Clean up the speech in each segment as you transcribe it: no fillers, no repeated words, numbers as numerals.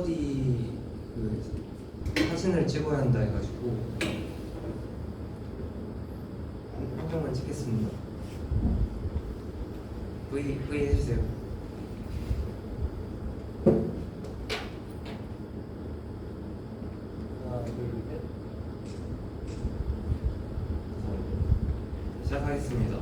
스터디 사진을 찍어야 한다 해가지고 한 장만 찍겠습니다. V 해주세요. 하나, 둘, 셋. 시작하겠습니다.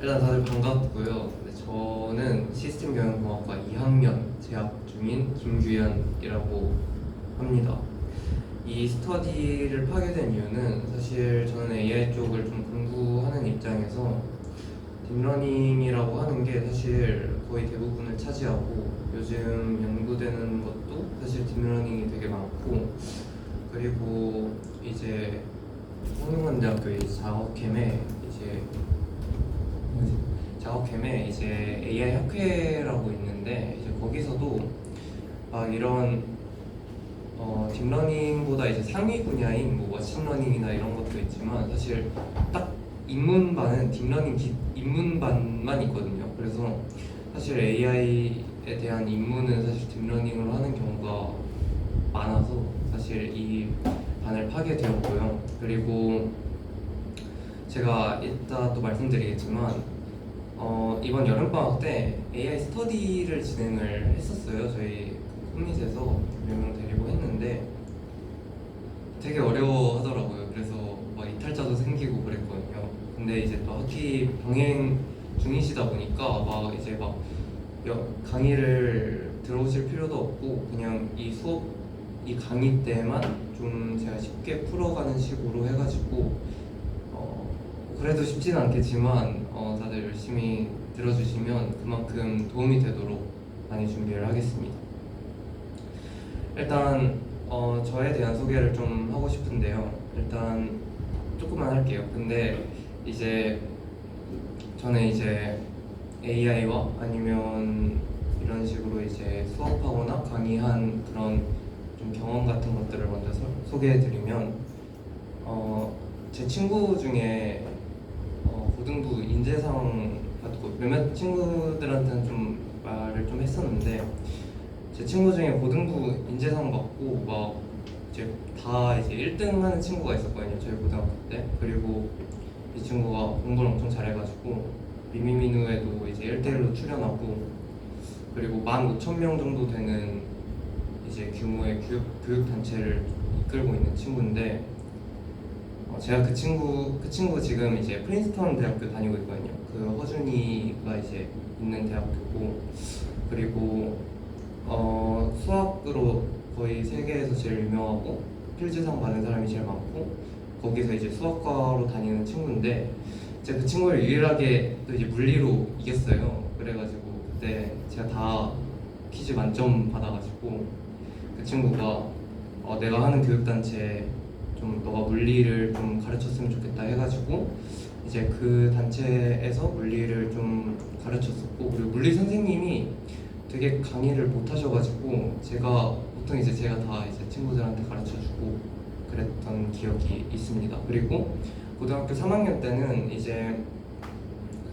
일단 다들 반갑고요. 저는 시스템 경영공학과 2학년 재학 중인 김규현이라고 합니다. 이 스터디를 하게 된 이유는 사실 저는 AI 쪽을 좀 공부하는 입장에서 딥러닝이라고 하는 게 사실 거의 대부분을 차지하고 요즘 연구되는 것도 사실 딥러닝이 되게 많고, 그리고 이제 성균관대학교 작업캠에 이제 AI 학회라고 있는데 이제 거기서도 막 이런 딥러닝보다 이제 상위 분야인 뭐 머신러닝이나 이런 것도 있지만 사실 딱 입문반은 딥러닝 입문반만 있거든요. 그래서 사실 AI에 대한 입문은 사실 딥러닝으로 하는 경우가 많아서 사실 이 반을 파게 되었고요. 그리고 제가 이따 또 말씀드리겠지만 이번 여름방학 때 AI 스터디를 진행을 했었어요. 저희 홈밋에서 몇 명 데리고 했는데 되게 어려워하더라고요. 그래서 막 이탈자도 생기고 그랬거든요. 근데 이제 또 학기 병행 중이시다 보니까 막 이제 막 강의를 들어오실 필요도 없고 그냥 이 강의 때만 좀 제가 쉽게 풀어가는 식으로 해가지고 그래도 쉽지는 않겠지만 다들 열심히 들어주시면 그만큼 도움이 되도록 많이 준비를 하겠습니다. 일단 저에 대한 소개를 좀 하고 싶은데요. 일단 조금만 할게요. 근데 이제 저는 이제 AI와 아니면 이런 식으로 이제 수업하거나 강의한 그런 좀 경험 같은 것들을 먼저 소개해드리면 제 친구 중에 고등부 인재상 받고 몇몇 친구들한테는 좀 말을 좀 했었는데 제 친구 중에 고등부 인재상 받고 막 이제 다 이제 1등 하는 친구가 있었거든요. 저희 고등학교 때. 그리고 이 친구가 공부를 엄청 잘해가지고 미미미누에도 이제 1대1로 출연하고, 그리고 15,000명 정도 되는 이제 규모의 교육 단체를 이끌고 있는 친구인데 제가 그 친구 지금 이제 프린스턴 대학교 다니고 있거든요. 그 허준이가 이제 있는 대학교고, 그리고 수학으로 거의 세계에서 제일 유명하고 필즈상 받은 사람이 제일 많고 거기서 이제 수학과로 다니는 친구인데 제가 그 친구를 유일하게 또 이제 물리로 이겼어요. 그래가지고 그때 제가 다 퀴즈 만점 받아가지고 그 친구가 내가 하는 교육단체 좀 너가 물리를 좀 가르쳤으면 좋겠다 해가지고 이제 그 단체에서 물리를 좀 가르쳤었고, 그리고 물리 선생님이 되게 강의를 못 하셔가지고 보통 이제 제가 다 이제 친구들한테 가르쳐주고 그랬던 기억이 있습니다. 그리고 고등학교 3학년 때는 이제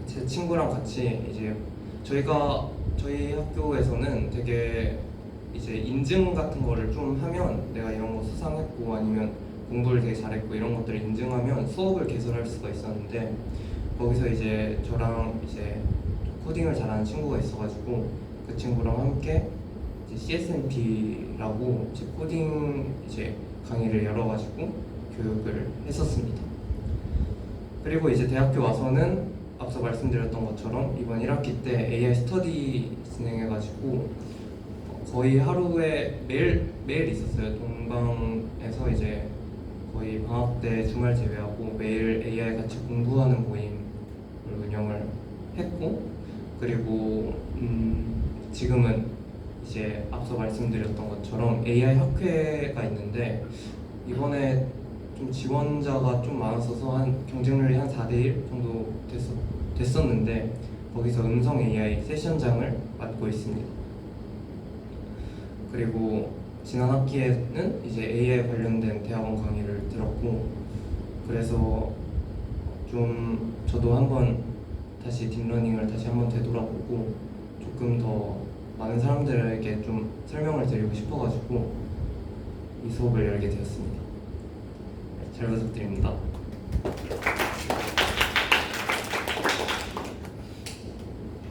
제 친구랑 같이 이제 저희 학교에서는 되게 이제 인증 같은 거를 좀 하면 내가 이런 거 수상했고 아니면 공부를 되게 잘했고 이런 것들을 인증하면 수업을 개설할 수가 있었는데 거기서 이제 저랑 이제 코딩을 잘하는 친구가 있어가지고 그 친구랑 함께 이제 CSNP라고 이제 코딩 이제 강의를 열어가지고 교육을 했었습니다. 그리고 이제 대학교 와서는 앞서 말씀드렸던 것처럼 이번 1학기 때 AI 스터디 진행해가지고 거의 하루에 매일 있었어요. 동방에서 이제 거의 방학 때 주말 제외하고 매일 AI 같이 공부하는 모임을 운영을 했고, 그리고 지금은 이제 앞서 말씀드렸던 것처럼 AI 학회가 있는데 이번에 좀 지원자가 좀 많았어서 경쟁률이 한 4대1 정도 됐었는데 거기서 음성 AI 세션장을 맡고 있습니다. 그리고 지난 학기에는 이제 AI 관련된 대학원 강의를 들었고, 그래서 좀 저도 한번 다시 딥러닝을 다시 한번 되돌아보고 조금 더 많은 사람들에게 좀 설명을 드리고 싶어가지고 이 수업을 열게 되었습니다. 잘 부탁드립니다.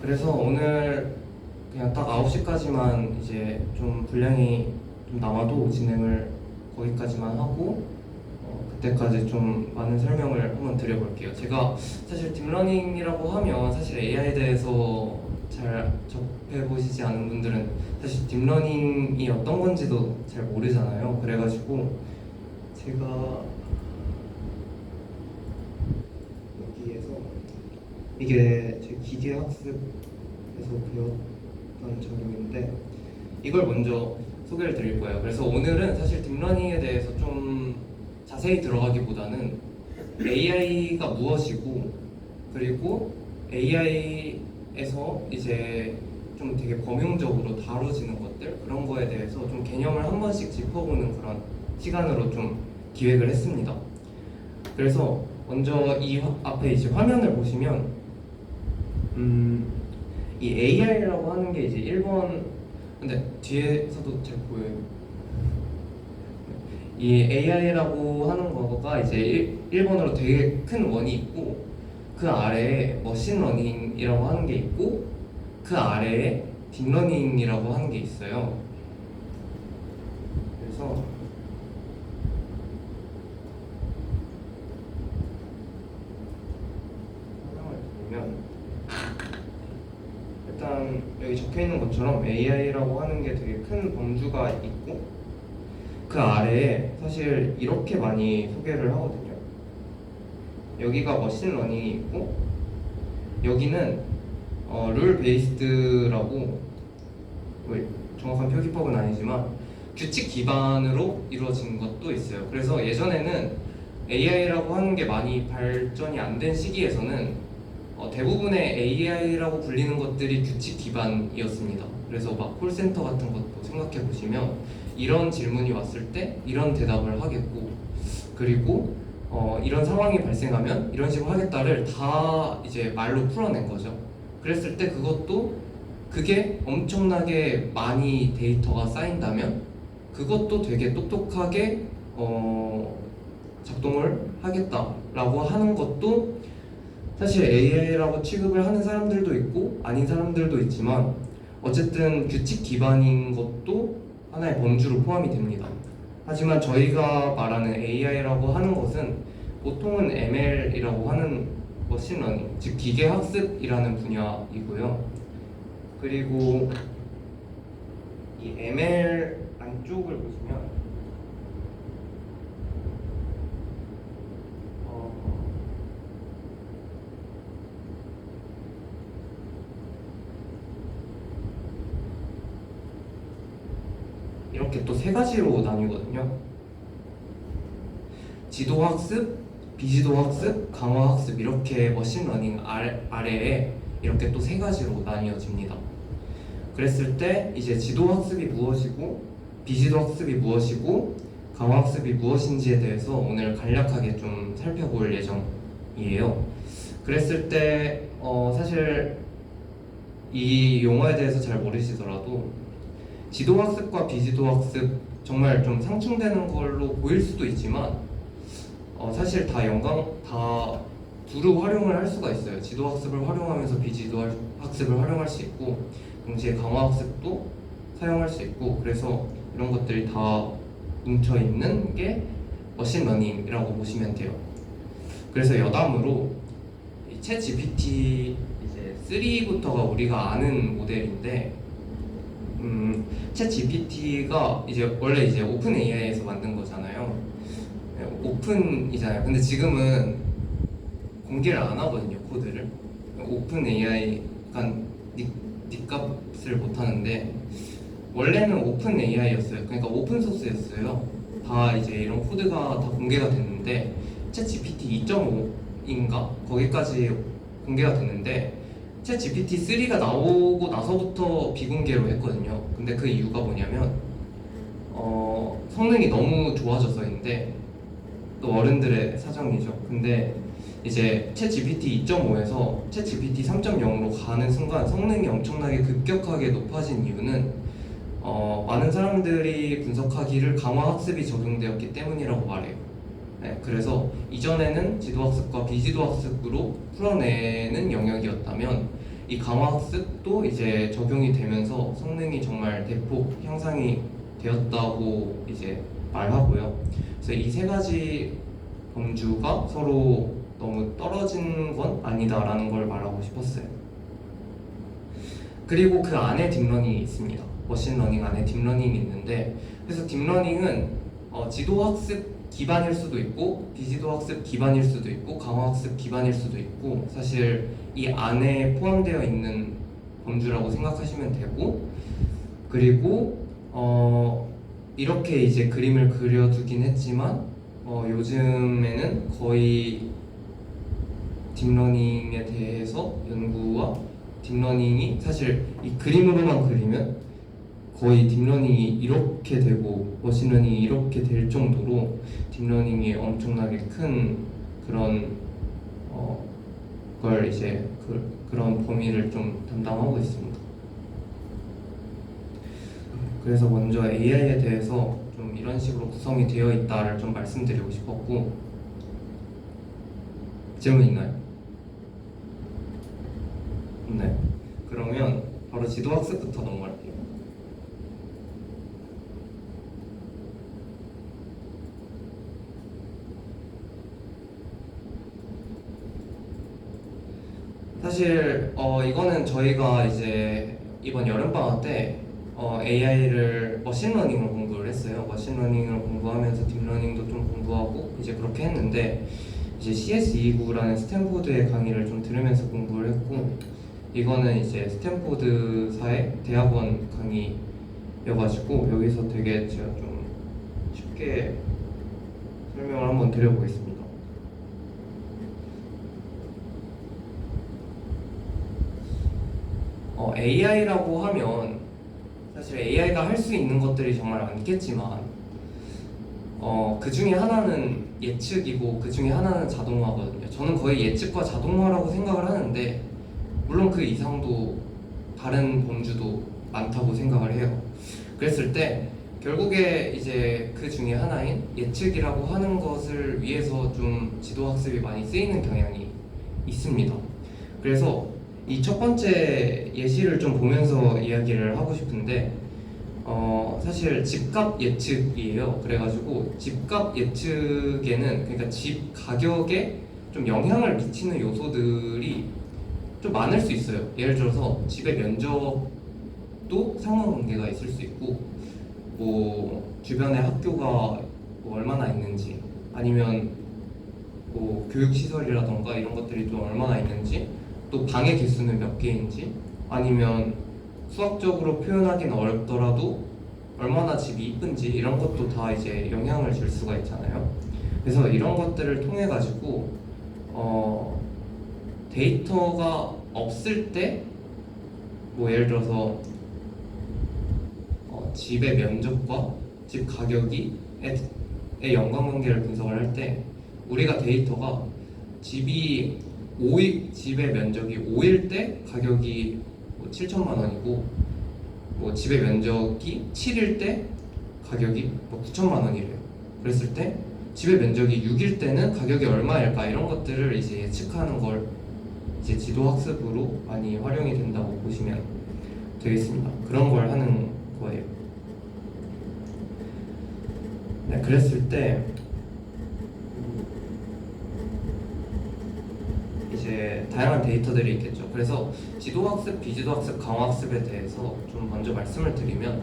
그래서 오늘 그냥 딱 9시까지만 이제 좀 분량이 좀 남아도 진행을 거기까지만 하고 그때까지 좀 많은 설명을 한번 드려볼게요. 제가 사실 딥러닝이라고 하면 사실 AI에 대해서 잘 접해보시지 않은 분들은 사실 딥러닝이 어떤 건지도 잘 모르잖아요. 그래가지고 제가 여기에서 이게 제 기계학습에서 배웠던 적용인데 이걸 먼저 소개를 드릴 거예요. 그래서 오늘은 사실 딥러닝에 대해서 좀 자세히 들어가기보다는 AI가 무엇이고 그리고 AI에서 이제 좀 되게 범용적으로 다뤄지는 것들 그런 거에 대해서 좀 개념을 한 번씩 짚어보는 그런 시간으로 좀 기획을 했습니다. 그래서 먼저 이 앞에 이제 화면을 보시면 이 AI라고 하는 게 이제 1번 근데 뒤에서도 잘 보여요. 이 AI라고 하는 거가 이제 1번으로 되게 큰 원이 있고 그 아래에 머신러닝이라고 하는 게 있고 그 아래에 딥러닝이라고 하는 게 있어요. 그래서 설명을 드리면 일단 여기 적혀 있는 것처럼 AI라고 하는 게 되게 큰 범주가 있고 그 아래에 사실 이렇게 많이 소개를 하거든요. 여기가 머신러닝이 있고 여기는 룰 베이스드라고 정확한 표기법은 아니지만 규칙 기반으로 이루어진 것도 있어요. 그래서 예전에는 AI라고 하는 게 많이 발전이 안 된 시기에서는 대부분의 AI라고 불리는 것들이 규칙 기반이었습니다. 그래서 막 콜센터 같은 것도 생각해 보시면 이런 질문이 왔을 때 이런 대답을 하겠고 그리고 이런 상황이 발생하면 이런 식으로 하겠다를 다 이제 말로 풀어낸 거죠. 그랬을 때 그게 엄청나게 많이 데이터가 쌓인다면 그것도 되게 똑똑하게 작동을 하겠다라고 하는 것도 사실 AI라고 취급을 하는 사람들도 있고 아닌 사람들도 있지만 어쨌든 규칙 기반인 것도 하나의 범주로 포함이 됩니다. 하지만 저희가 말하는 AI라고 하는 것은 보통은 ML이라고 하는 머신러닝, 즉 기계학습이라는 분야이고요. 그리고 이 ML 안쪽을 보시면 이렇게 또 세 가지로 나뉘거든요. 지도학습, 비지도학습, 강화학습 이렇게 머신러닝 아래에 이렇게 또 세 가지로 나뉘어집니다. 그랬을 때 이제 지도학습이 무엇이고 비지도학습이 무엇이고 강화학습이 무엇인지에 대해서 오늘 간략하게 좀 살펴볼 예정이에요. 그랬을 때 사실 이 용어에 대해서 잘 모르시더라도 지도학습과 비지도학습 정말 좀 상충되는 걸로 보일 수도 있지만 사실 다 두루 활용을 할 수가 있어요. 지도학습을 활용하면서 비지도학습을 활용할 수 있고 동시에 강화학습도 사용할 수 있고 그래서 이런 것들이 다 뭉쳐있는 게 머신러닝이라고 보시면 돼요. 그래서 여담으로 이 챗GPT 이제 3부터가 우리가 아는 모델인데 챗GPT가 이제 원래 이제 오픈 AI에서 만든 거잖아요. 네, 오픈이잖아요. 근데 지금은 공개를 안 하거든요, 코드를. 오픈 AI가 값을 못 하는데 원래는 오픈 AI였어요. 그러니까 오픈 소스였어요. 다 이제 이런 코드가 다 공개가 됐는데 챗GPT 2.5인가 거기까지 공개가 됐는데 챗 GPT-3가 나오고 나서부터 비공개로 했거든요. 근데 그 이유가 뭐냐면 성능이 너무 좋아져서인데 또 어른들의 사정이죠. 근데 이제 챗 GPT 2.5에서 챗 GPT 3.0으로 가는 순간 성능이 엄청나게 급격하게 높아진 이유는 많은 사람들이 분석하기를 강화학습이 적용되었기 때문이라고 말해요. 네, 그래서 이전에는 지도학습과 비지도학습으로 풀어내는 영역이었다면 이 강화학습도 이제 적용이 되면서 성능이 정말 대폭 향상이 되었다고 이제 말하고요. 그래서 이 세 가지 범주가 서로 너무 떨어진 건 아니다라는 걸 말하고 싶었어요. 그리고 그 안에 딥러닝이 있습니다. 머신러닝 안에 딥러닝이 있는데, 그래서 딥러닝은 지도학습 기반일 수도 있고 비지도학습 기반일 수도 있고 강화학습 기반일 수도 있고, 사실 이 안에 포함되어 있는 범주라고 생각하시면 되고, 그리고 이렇게 이제 그림을 그려두긴 했지만 요즘에는 거의 딥러닝에 대해서 연구와 딥러닝이 사실 이 그림으로만 그리면 거의 딥러닝이 이렇게 되고 머신러닝이 이렇게 될 정도로 딥러닝이 엄청나게 큰 그런 걸 이제 그런 범위를 좀 담당하고 있습니다. 그래서 먼저 AI에 대해서 좀 이런 식으로 구성이 되어 있다를 좀 말씀드리고 싶었고, 질문 있나요? 네. 그러면 바로 지도학습부터 넘어갈게요. 사실 이거는 저희가 이제 이번 여름방학 때 AI를 머신러닝을 공부를 했어요. 머신러닝을 공부하면서 딥러닝도 좀 공부하고 이제 그렇게 했는데, 이제 CS229라는 스탠포드의 강의를 좀 들으면서 공부를 했고, 이거는 이제 스탠포드사의 대학원 강의여가지고 여기서 되게 제가 좀 쉽게 설명을 한번 드려보겠습니다. AI라고 하면 사실 AI가 할 수 있는 것들이 정말 많겠지만 그 중에 하나는 예측이고 그 중에 하나는 자동화거든요. 저는 거의 예측과 자동화라고 생각을 하는데, 물론 그 이상도 다른 범주도 많다고 생각을 해요. 그랬을 때 결국에 이제 그 중에 하나인 예측이라고 하는 것을 위해서 좀 지도학습이 많이 쓰이는 경향이 있습니다. 그래서 이 첫 번째 예시를 좀 보면서 이야기를 하고 싶은데, 사실 집값 예측이에요. 그래가지고 집값 예측에는, 그러니까 집 가격에 좀 영향을 미치는 요소들이 좀 많을 수 있어요. 예를 들어서 집의 면적도 상관관계가 있을 수 있고, 뭐 주변에 학교가 뭐 얼마나 있는지, 아니면 뭐 교육시설이라던가 이런 것들이 좀 얼마나 있는지, 또 방의 개수는 몇 개인지, 아니면 수학적으로 표현하기는 어렵더라도 얼마나 집이 이쁜지, 이런 것도 다 이제 영향을 줄 수가 있잖아요. 그래서 이런 것들을 통해 가지고 데이터가 없을 때, 뭐 예를 들어서 집의 면적과 집 가격이 의 연관관계를 분석을 할 때, 우리가 데이터가 집의 면적이 5일 때 가격이 뭐 7천만 원이고, 뭐 집의 면적이 7일 때 가격이 뭐 9천만 원이래요. 그랬을 때 집의 면적이 6일 때는 가격이 얼마일까, 이런 것들을 이제 예측하는 걸 이제 지도학습으로 많이 활용이 된다고 보시면 되겠습니다. 그런 걸 하는 거예요. 네, 그랬을 때 이제 다양한 데이터들이 있겠죠. 그래서 지도학습, 비지도학습, 강화학습에 대해서 좀 먼저 말씀을 드리면,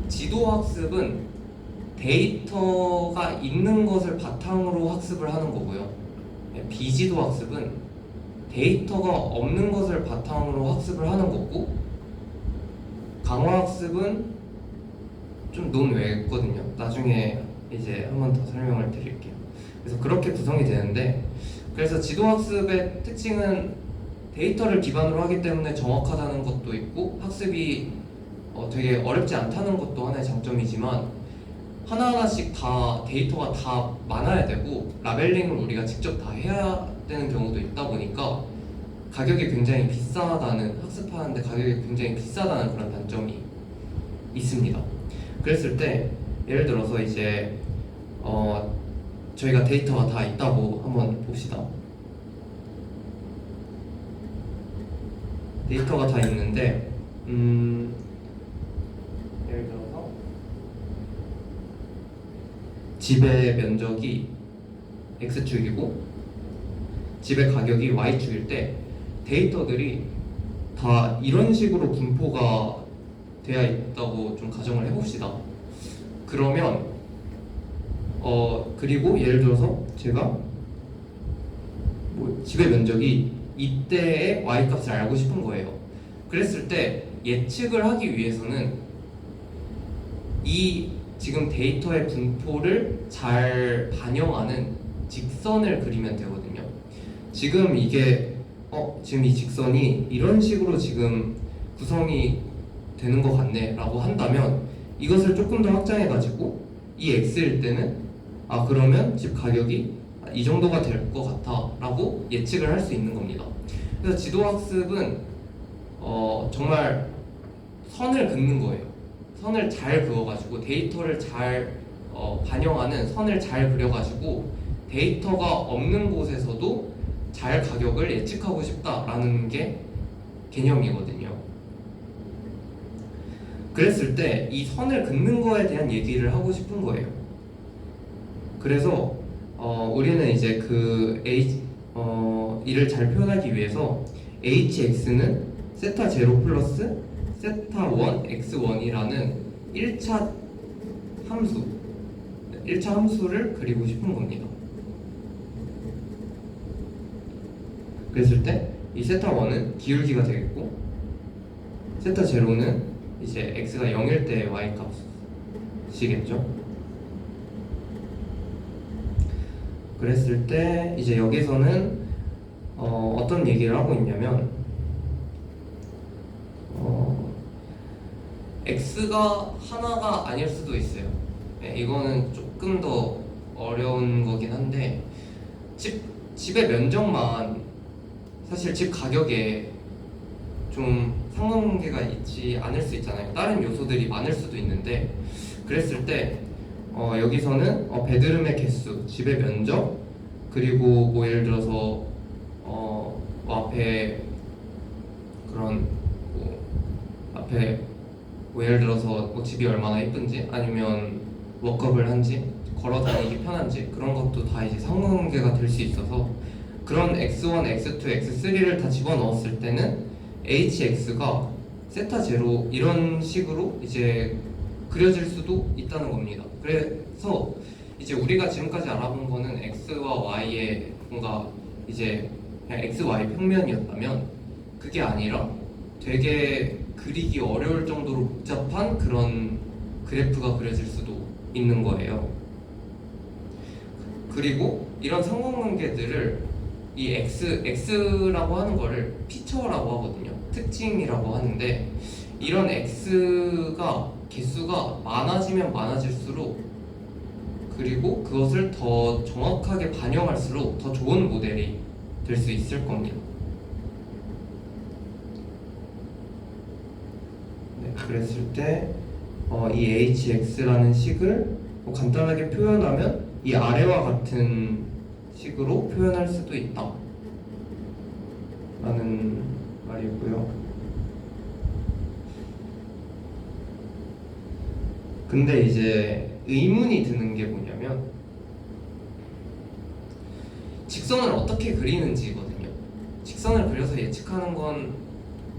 지도학습은 데이터가 있는 것을 바탕으로 학습을 하는 거고요. 비지도학습은 데이터가 없는 것을 바탕으로 학습을 하는 거고, 강화학습은 좀 논외거든요. 나중에 이제 한 번 더 설명을 드릴게요. 그래서 그렇게 구성이 되는데, 그래서 지도학습의 특징은 데이터를 기반으로 하기 때문에 정확하다는 것도 있고, 학습이 되게 어렵지 않다는 것도 하나의 장점이지만, 하나하나씩 다 데이터가 다 많아야 되고 라벨링을 우리가 직접 다 해야 되는 경우도 있다 보니까 가격이 굉장히 비싸다는, 학습하는데 가격이 굉장히 비싸다는 그런 단점이 있습니다. 그랬을 때 예를 들어서 이제 저희가 데이터가 다 있다고 한번 봅시다. 데이터가 다 있는데 예를 들어서 집의 면적이 X축이고 집의 가격이 Y축일 때 데이터들이 다 이런 식으로 분포가 되어 있다고 좀 가정을 해봅시다. 그러면 그리고 예를 들어서 제가 집의 면적이 이때의 Y값을 알고 싶은 거예요. 그랬을 때 예측을 하기 위해서는 이 지금 데이터의 분포를 잘 반영하는 직선을 그리면 되거든요. 지금 이게 지금 이 직선이 이런 식으로 지금 구성이 되는 것 같네 라고 한다면 이것을 조금 더 확장해 가지고 이 X일 때는 그러면 집 가격이 이 정도가 될 것 같아 라고 예측을 할 수 있는 겁니다. 그래서 지도학습은 정말 선을 긋는 거예요. 선을 잘 그어가지고 데이터를 잘 반영하는 선을 잘 그려가지고 데이터가 없는 곳에서도 잘 가격을 예측하고 싶다라는 게 개념이거든요. 그랬을 때 이 선을 긋는 거에 대한 얘기를 하고 싶은 거예요. 그래서 우리는 이제 이를 잘 표현하기 위해서 hx는 세타 0 플러스 세타 1 x1이라는 1차 함수를 그리고 싶은 겁니다. 그랬을 때 이 세타 1은 기울기가 되겠고 세타 0는 이제 x가 0일 때 y 값이겠죠. 그랬을 때 이제 여기서는 어떤 얘기를 하고 있냐면 x가 하나가 아닐 수도 있어요. 네, 이거는 조금 더 어려운 거긴 한데 집의 면적만 사실 집 가격에 좀 상관관계가 있지 않을 수 있잖아요. 다른 요소들이 많을 수도 있는데 그랬을 때 여기서는 베드룸의 개수, 집의 면적, 그리고 뭐 예를 들어서 앞에 그런 앞에 예를 들어서 집이 얼마나 예쁜지 아니면 워크업을 한지 걸어 다니기 편한지 그런 것도 다 이제 상관관계가 될 수 있어서 그런 x1, x2, x3를 다 집어넣었을 때는 hx가 세타 제로 이런 식으로 이제 그려질 수도 있다는 겁니다. 그래서 이제 우리가 지금까지 알아본 거는 x와 y의 뭔가 이제 그냥 x, y 평면이었다면 그게 아니라 되게 그리기 어려울 정도로 복잡한 그런 그래프가 그려질 수도 있는 거예요. 그리고 이런 상관관계들을 이 x라고 하는 거를 피처라고 하거든요. 특징이라고 하는데 이런 x가 개수가 많아지면 많아질수록 그리고 그것을 더 정확하게 반영할수록 더 좋은 모델이 될 수 있을 겁니다. 네, 그랬을 때 이 hx라는 식을 간단하게 표현하면 이 아래와 같은 식으로 표현할 수도 있다 라는 말이고요. 근데 이제 의문이 드는 게 뭐냐면 직선을 어떻게 그리는지거든요. 직선을 그려서 예측하는 건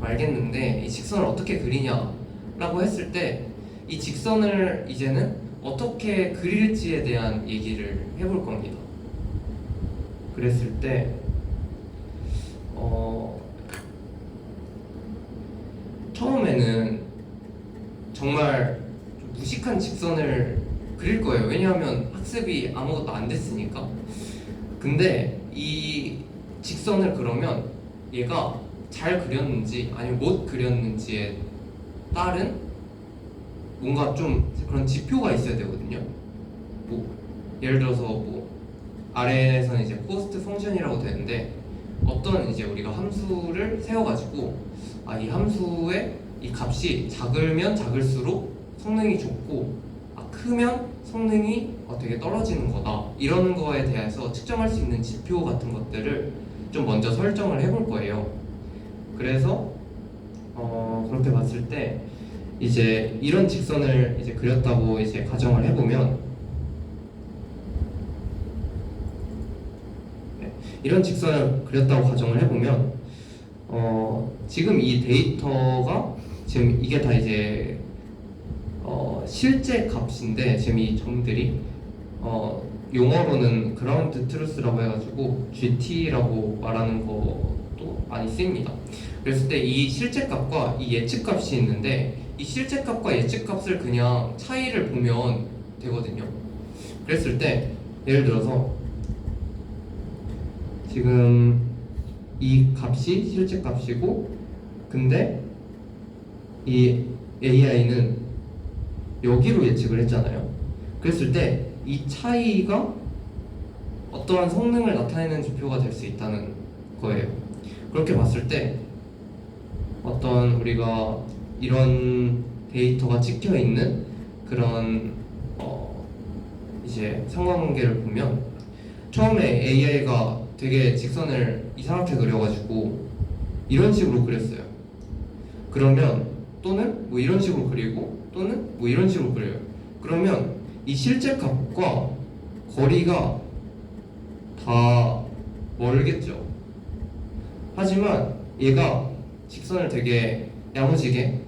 알겠는데 이 직선을 어떻게 그리냐라고 했을 때 이 직선을 이제는 어떻게 그릴지에 대한 얘기를 해볼 겁니다. 그랬을 때 처음에는 정말 좀 무식한 직선을 그릴 거예요. 왜냐하면 학습이 아무것도 안 됐으니까. 근데 이 직선을 그러면 얘가 잘 그렸는지 아니면 못 그렸는지에 따른 뭔가 좀 그런 지표가 있어야 되거든요. 뭐 예를 들어서 뭐 아래에서는 이제 코스트 펑션이라고 되는데 어떤 이제 우리가 함수를 세워가지고 이 함수의 이 값이 작으면 작을수록 성능이 좋고 크면 성능이 되게 떨어지는 거다 이러는 거에 대해서 측정할 수 있는 지표 같은 것들을 좀 먼저 설정을 해볼 거예요. 그래서 그렇게 봤을 때 이제 이런 직선을 이제 그렸다고 이제 가정을 해보면 이런 직선을 그렸다고 가정을 해보면 지금 이 데이터가 지금 이게 다 이제 실제 값인데 지금 이 점들이 용어로는 그라운드 트루스라고 해가지고 GT라고 말하는 것도 많이 씁니다. 그랬을 때 이 실제 값과 이 예측 값이 있는데 이 실제 값과 예측 값을 그냥 차이를 보면 되거든요. 그랬을 때 예를 들어서 지금 이 값이 실제 값이고 근데 이 AI는 여기로 예측을 했잖아요. 그랬을 때 이 차이가 어떠한 성능을 나타내는 지표가 될 수 있다는 거예요. 그렇게 봤을 때 어떤 우리가 이런 데이터가 찍혀 있는 그런 이제 상관관계를 보면 처음에 AI가 되게 직선을 이상하게 그려가지고 이런 식으로 그렸어요. 그러면 또는 뭐 이런 식으로 그리고 또는 뭐 이런 식으로 그려요. 그러면 이 실제 값과 거리가 다 멀겠죠. 하지만 얘가 직선을 되게 야무지게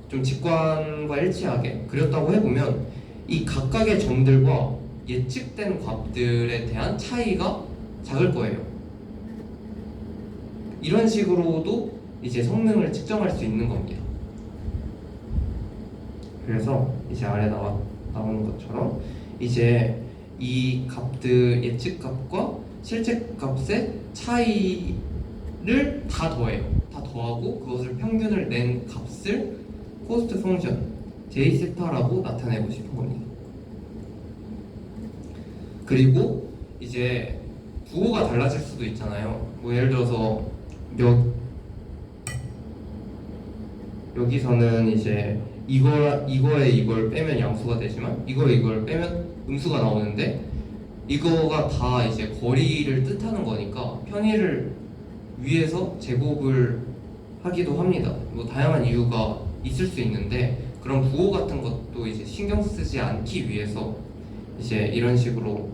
좀 직관과 일치하게 그렸다고 해보면 이 각각의 점들과 예측된 값들에 대한 차이가 작을 거예요. 이런 식으로도 이제 성능을 측정할 수 있는 겁니다. 그래서 이제 아래 나오는 것처럼 이제 이 값들 예측 값과 실제 값의 차이를 다 더해요. 다 더하고 그것을 평균을 낸 값을 코스트 펑션 J세타라고 나타내고 싶은 겁니다. 그리고 이제 부호가 달라질 수도 있잖아요. 뭐 예를 들어서 여기서는 이제 이거에 이걸 빼면 양수가 되지만 이걸 빼면 음수가 나오는데 이거가 다 이제 거리를 뜻하는 거니까 편의를 위해서 제곱을 하기도 합니다. 뭐 다양한 이유가 있을 수 있는데 그런 부호 같은 것도 이제 신경 쓰지 않기 위해서 이제 이런 식으로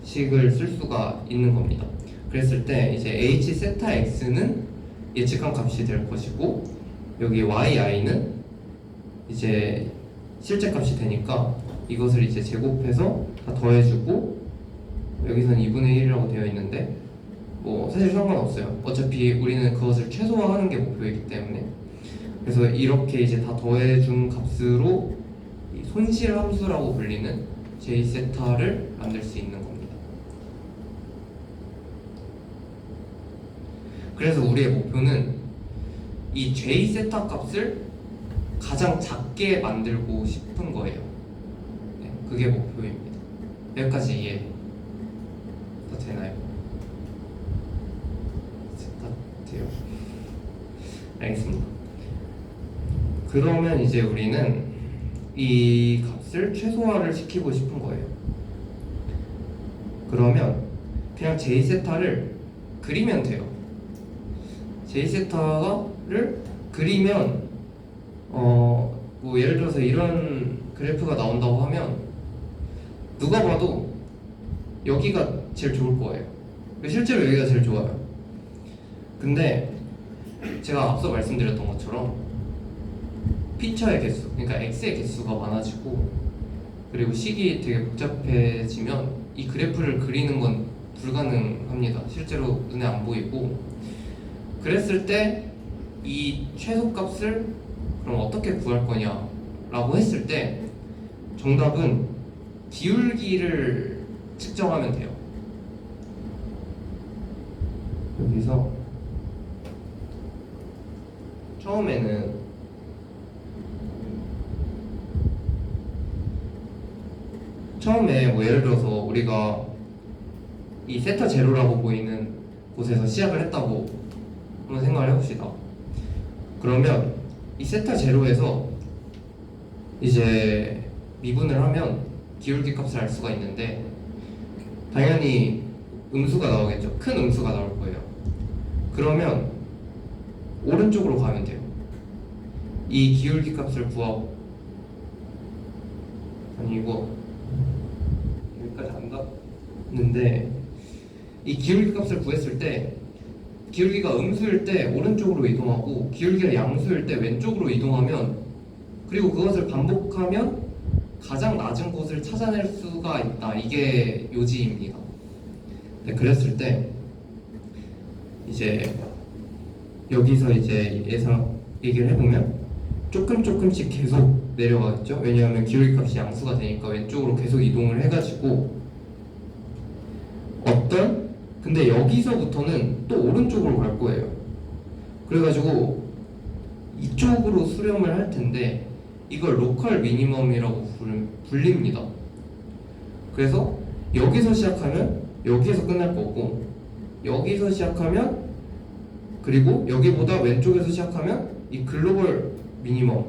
식을 쓸 수가 있는 겁니다. 그랬을 때 이제 h 세타 x는 예측한 값이 될 것이고 여기 yi는 이제 실제 값이 되니까 이것을 이제 제곱해서 다 더해주고 여기서는 2분의 1이라고 되어 있는데 뭐 사실 상관없어요. 어차피 우리는 그것을 최소화하는 게 목표이기 때문에 그래서 이렇게 이제 다 더해준 값으로 이 손실 함수라고 불리는 J세타를 만들 수 있는 겁니다. 그래서 우리의 목표는 이 J세타 값을 가장 작게 만들고 싶은 거예요. 네, 그게 목표입니다. 여기까지 이해 다 되나요? 돼요. 알겠습니다. 그러면 이제 우리는 이 값을 최소화를 시키고 싶은 거예요. 그러면 그냥 J세타를 그리면 돼요. J세타를 그리면 뭐 예를 들어서 이런 그래프가 나온다고 하면 누가 봐도 여기가 제일 좋을 거예요. 실제로 여기가 제일 좋아요. 근데 제가 앞서 말씀드렸던 것처럼 피처의 개수, 그러니까 x의 개수가 많아지고 그리고 식이 되게 복잡해지면 이 그래프를 그리는 건 불가능합니다. 실제로 눈에 안 보이고 그랬을 때 이 최소값을 그럼 어떻게 구할 거냐 라고 했을 때 정답은 기울기를 측정하면 돼요. 여기서 처음에는 뭐 예를 들어서 우리가 이 세타 제로라고 보이는 곳에서 시작을 했다고 한번 생각을 해봅시다. 그러면 이 세타 제로에서 이제 미분을 하면 기울기 값을 알 수가 있는데 당연히 음수가 나오겠죠. 큰 음수가 나올 거예요. 그러면 오른쪽으로 가면 돼요. 이 기울기 값을 구하고, 아니 이거 여기까지 안 갔는데, 이 기울기 값을 구했을 때 기울기가 음수일 때 오른쪽으로 이동하고 기울기가 양수일 때 왼쪽으로 이동하면, 그리고 그것을 반복하면 가장 낮은 곳을 찾아낼 수가 있다. 이게 요지입니다. 네, 그랬을 때 이제 여기서 이제 얘기를 해보면 조금씩 계속 내려가겠죠. 왜냐하면 기울기 값이 양수가 되니까 왼쪽으로 계속 이동을 해가지고 근데 여기서부터는 또 오른쪽으로 갈 거예요. 그래가지고 이쪽으로 수렴을 할 텐데 이걸 로컬 미니멈이라고 불립니다. 그래서 여기서 시작하면 여기에서 끝날 거고, 여기서 시작하면, 그리고 여기보다 왼쪽에서 시작하면 이 글로벌 미니멈에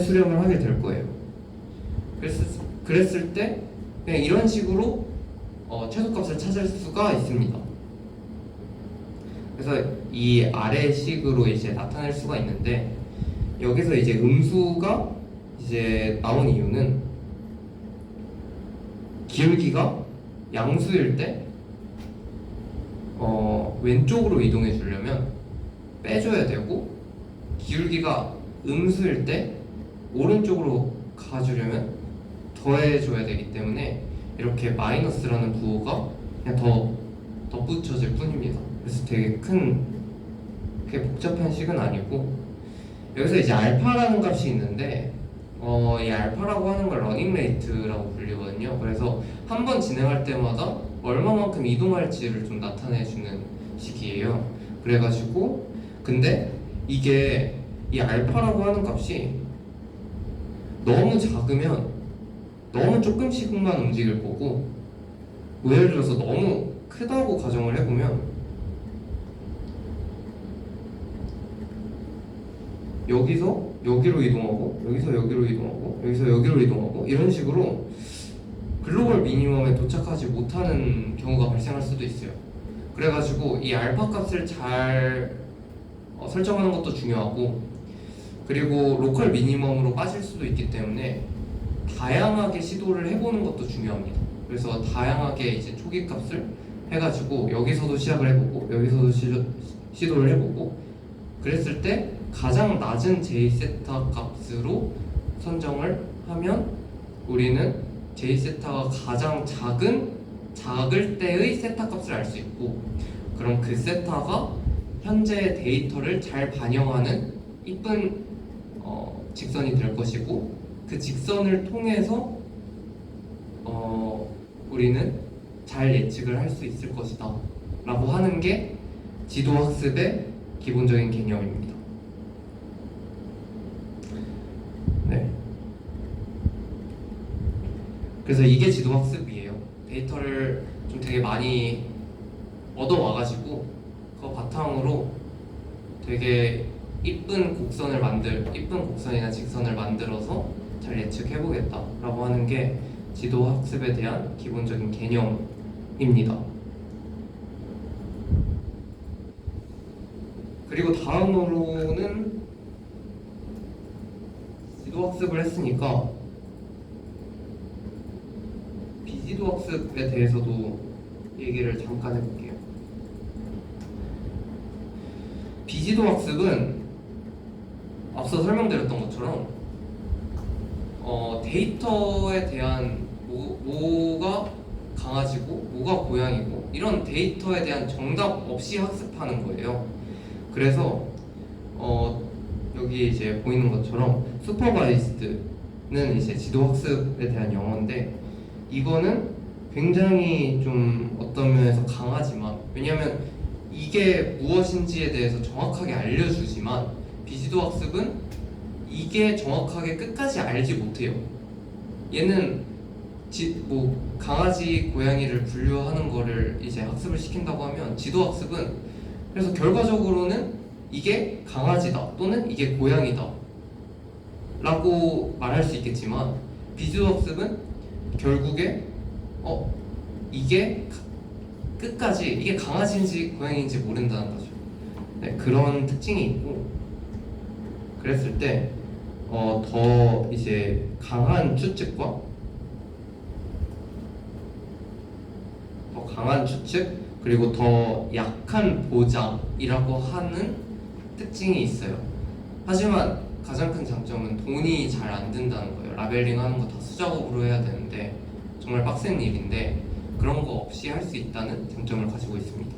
수렴을 하게 될 거예요. 그랬을 때 그냥 이런 식으로 최소값을 찾을 수가 있습니다. 그래서 이 아래 식으로 이제 나타낼 수가 있는데, 여기서 이제 음수가 이제 나온 이유는 기울기가 양수일 때 왼쪽으로 이동해 주려면 빼줘야 되고, 기울기가 음수일 때 오른쪽으로 가주려면 더해줘야 되기 때문에 이렇게 마이너스라는 부호가 그냥 더 덧붙여질 뿐입니다. 그래서 되게 그렇게 복잡한 식은 아니고, 여기서 이제 알파라는 값이 있는데 이 알파라고 하는 걸 러닝 레이트라고 불리거든요. 그래서 한 번 진행할 때마다 얼마만큼 이동할지를 좀 나타내주는 식이에요. 그래가지고 근데 이게 이 알파라고 하는 값이 너무 작으면 너무 조금씩만 움직일 거고, 뭐 예를 들어서 너무 크다고 가정을 해보면 여기서 여기로 이동하고, 여기서 여기로 이동하고, 여기서 여기로 이동하고, 이런 식으로 글로벌 미니멈에 도착하지 못하는 경우가 발생할 수도 있어요. 그래가지고 이 알파 값을 잘 설정하는 것도 중요하고, 그리고 로컬 미니멈으로 빠질 수도 있기 때문에 다양하게 시도를 해보는 것도 중요합니다. 그래서 다양하게 이제 초기 값을 해가지고 여기서도 시작을 해보고 여기서도 시도를 해보고, 그랬을 때 가장 낮은 J세타 값으로 선정을 하면 우리는 J세타가 가장 작을 때의 세타 값을 알 수 있고, 그럼 그 세타가 현재의 데이터를 잘 반영하는 이쁜 직선이 될 것이고, 그 직선을 통해서 우리는 잘 예측을 할 수 있을 것이다 라고 하는 게 지도학습의 기본적인 개념입니다. 네. 그래서 이게 지도학습이에요. 데이터를 좀 되게 많이 얻어와가지고 그거 바탕으로 되게 이쁜 곡선이나 직선을 만들어서 잘 예측해보겠다 라고 하는 게 지도학습에 대한 기본적인 개념입니다. 그리고 다음으로는 지도학습을 했으니까 비지도학습에 대해서도 얘기를 잠깐 해볼게요. 비지도학습은 앞서 설명드렸던 것처럼 데이터에 대한 뭐가 강아지고 뭐가 고양이고 이런 데이터에 대한 정답 없이 학습하는 거예요. 그래서 여기 이제 보이는 것처럼 슈퍼바이스드는 이제 지도학습에 대한 영어인데, 이거는 굉장히 좀 어떤 면에서 강하지만, 왜냐하면 이게 무엇인지에 대해서 정확하게 알려주지만 비지도학습은 이게 정확하게 끝까지 알지 못해요. 얘는 뭐 강아지, 고양이를 분류하는 거를 이제 학습을 시킨다고 하면 지도 학습은 그래서 결과적으로는 이게 강아지다 또는 이게 고양이다 라고 말할 수 있겠지만 비지도 학습은 결국에 이게 끝까지 이게 강아지인지 고양이인지 모른다는 거죠. 네, 그런 특징이 있고 그랬을 때 더 이제 강한 추측과 더 강한 추측 그리고 더 약한 보장이라고 하는 특징이 있어요. 하지만 가장 큰 장점은 돈이 잘 안 든다는 거예요. 라벨링 하는 거 다 수작업으로 해야 되는데 정말 빡센 일인데 그런 거 없이 할 수 있다는 장점을 가지고 있습니다.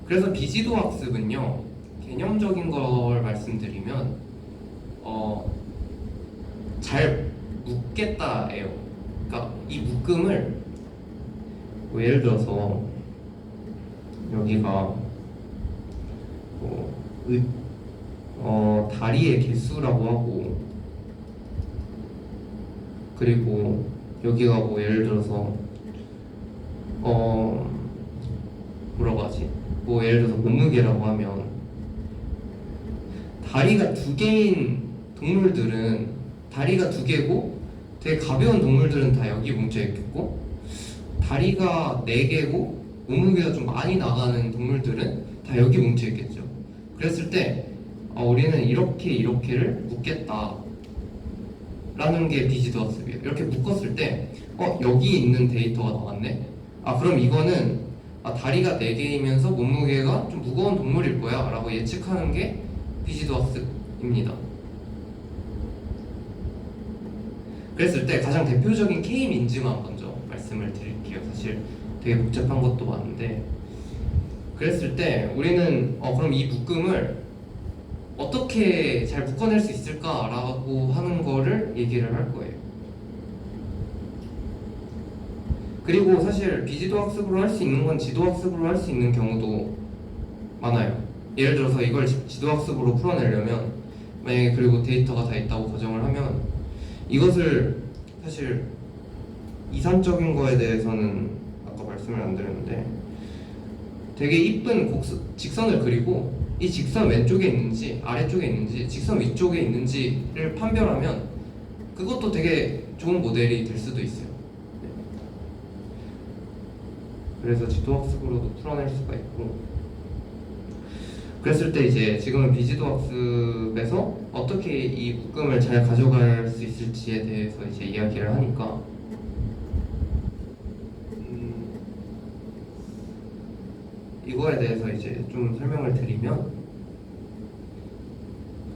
그래서 비지도 학습은요, 개념적인 걸 말씀드리면 잘 묻겠다예요. 그러니까 이 묶음을 뭐 예를 들어서 여기가 다리의 개수라고 하고 그리고 여기가 뭐 예를 들어서 뭐라고 하지? 뭐 예를 들어서 몸무게라고 하면 다리가 2개인 동물들은 다리가 2개고 되게 가벼운 동물들은 다 여기 뭉쳐 있겠고 다리가 4개고 몸무게가 좀 많이 나가는 동물들은 다 여기 뭉쳐 있겠죠. 그랬을 때 우리는 이렇게를 묶겠다 라는 게 비지도 학습이에요. 이렇게 묶었을 때 여기 있는 데이터가 나왔네. 그럼 이거는 다리가 4개이면서 몸무게가 좀 무거운 동물일 거야 라고 예측하는 게 비지도 학습입니다. 그랬을 때 가장 대표적인 K-민즈만 먼저 말씀을 드릴게요. 사실 되게 복잡한 것도 많은데 그랬을 때 우리는 그럼 이 묶음을 어떻게 잘 묶어낼 수 있을까라고 하는 거를 얘기를 할 거예요. 그리고 사실 비지도 학습으로 할 수 있는 건 지도 학습으로 할 수 있는 경우도 많아요. 예를 들어서 이걸 지도 학습으로 풀어내려면 만약에 그리고 데이터가 다 있다고 가정을 하면 이것을 사실 이산적인 거에 대해서는 아까 말씀을 안 드렸는데 되게 이쁜 직선을 그리고 이 직선 왼쪽에 있는지 아래쪽에 있는지 직선 위쪽에 있는지를 판별하면 그것도 되게 좋은 모델이 될 수도 있어요. 그래서 지도학습으로도 풀어낼 수가 있고 그랬을 때 이제 지금은 비지도 학습에서 어떻게 이 묶음을 잘 가져갈 수 있을지에 대해서 이제 이야기를 하니까 이거에 대해서 이제 좀 설명을 드리면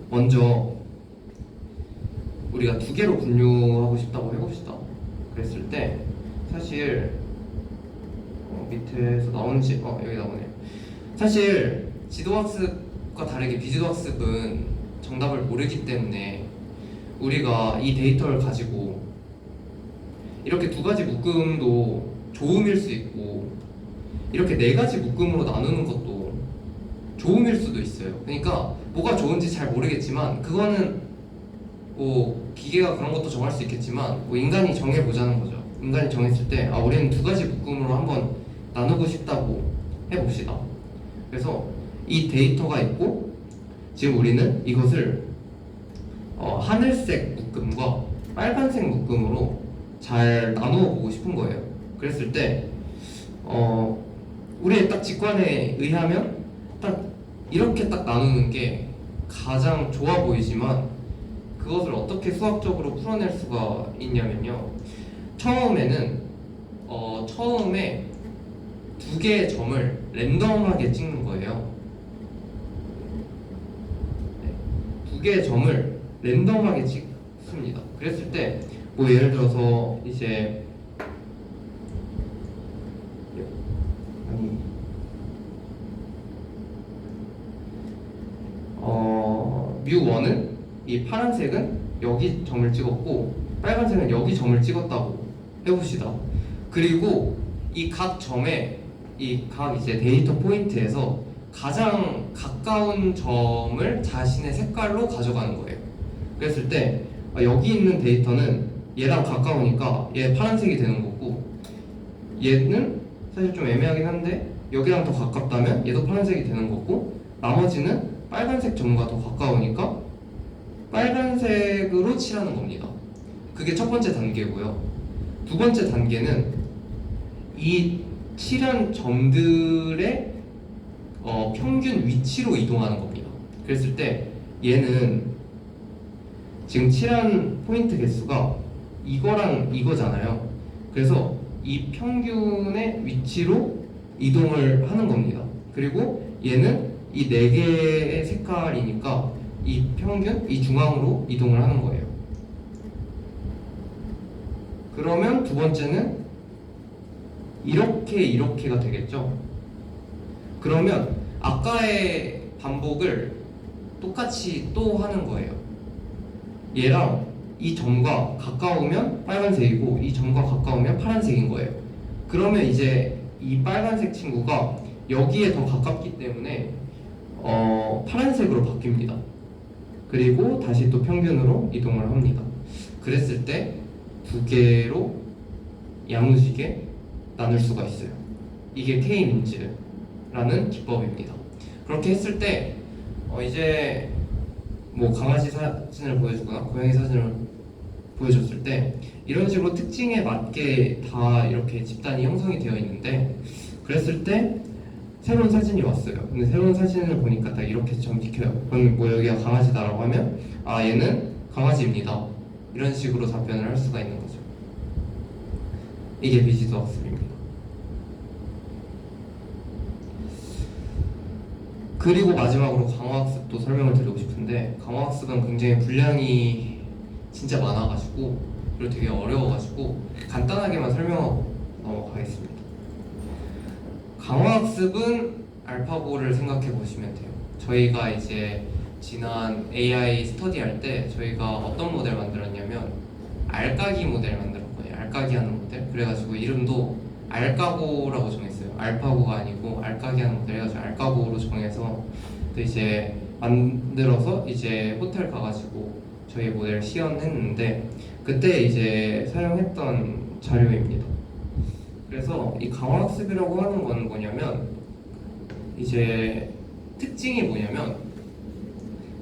먼저 우리가 2개로 분류하고 싶다고 해봅시다. 그랬을 때 사실 밑에서 나오는지 여기 나오네요. 사실 지도학습과 다르게 비지도학습은 정답을 모르기 때문에 우리가 이 데이터를 가지고 이렇게 2가지 묶음도 좋음일 수 있고 이렇게 4가지 묶음으로 나누는 것도 좋음일 수도 있어요. 그러니까 뭐가 좋은지 잘 모르겠지만 그거는 뭐 기계가 그런 것도 정할 수 있겠지만 뭐 인간이 정해보자는 거죠. 인간이 정했을 때 우리는 2가지 묶음으로 한번 나누고 싶다고 해봅시다. 그래서 이 데이터가 있고 지금 우리는 이것을 하늘색 묶음과 빨간색 묶음으로 잘 나누어 보고 싶은 거예요. 그랬을 때 우리의 딱 직관에 의하면 딱 이렇게 딱 나누는 게 가장 좋아 보이지만 그것을 어떻게 수학적으로 풀어낼 수가 있냐면요. 처음에 2개의 점을 랜덤하게 찍는 거예요. 2개의 점을 랜덤하게 찍습니다. 그랬을 때 뭐 예를 들어서 이제 뮤1은 이 파란색은 여기 점을 찍었고 빨간색은 여기 점을 찍었다고 해봅시다. 그리고 이 각 점에 이 각 이제 데이터 포인트에서 가장 가까운 점을 자신의 색깔로 가져가는 거예요. 그랬을 때 여기 있는 데이터는 얘랑 가까우니까 얘 파란색이 되는 거고, 얘는 사실 좀 애매하긴 한데 여기랑 더 가깝다면 얘도 파란색이 되는 거고, 나머지는 빨간색 점과 더 가까우니까 빨간색으로 칠하는 겁니다. 그게 첫 번째 단계고요. 두 번째 단계는 이 칠한 점들의 평균 위치로 이동하는 겁니다. 그랬을 때 얘는 지금 칠한 포인트 개수가 이거랑 이거잖아요. 그래서 이 평균의 위치로 이동을 하는 겁니다. 그리고 얘는 이 네 개의 색깔이니까 이 평균, 이 중앙으로 이동을 하는 거예요. 그러면 두 번째는 이렇게가 되겠죠. 그러면 아까의 반복을 똑같이 또 하는 거예요. 얘랑 이 점과 가까우면 빨간색이고 이 점과 가까우면 파란색인 거예요. 그러면 이제 이 빨간색 친구가 여기에 더 가깝기 때문에 파란색으로 바뀝니다. 그리고 다시 또 평균으로 이동을 합니다. 그랬을 때 두 개로 야무지게 나눌 수가 있어요. 이게 K-민즈라는 기법입니다. 그렇게 했을 때 이제 뭐 강아지 사진을 보여주거나 고양이 사진을 보여줬을 때 이런 식으로 특징에 맞게 다 이렇게 집단이 형성이 되어 있는데, 그랬을 때 새로운 사진이 왔어요. 근데 새로운 사진을 보니까 딱 이렇게 점 찍혀요. 그럼 뭐 여기가 강아지다라고 하면 얘는 강아지입니다, 이런 식으로 답변을 할 수가 있는 거죠. 이게 비지도 학습입니다. 그리고 마지막으로 강화학습도 설명을 드리고 싶은데, 강화학습은 굉장히 분량이 진짜 많아가지고 그리고 되게 어려워가지고 간단하게만 설명하고 넘어가겠습니다. 강화학습은 알파고를 생각해 보시면 돼요. 저희가 이제 지난 AI 스터디 할 때 저희가 어떤 모델 만들었냐면 알까기 모델 만들었거든요. 알까기 하는 모델. 그래가지고 이름도 알까고라고 정했어요. 알파고가 아니고 알까기 하는 모델 해가지고 알까고로 정해서 또 이제 만들어서 이제 호텔 가가지고 저희 모델 시연했는데, 그때 이제 사용했던 자료입니다. 그래서 이 강화학습이라고 하는 건 뭐냐면, 이제 특징이 뭐냐면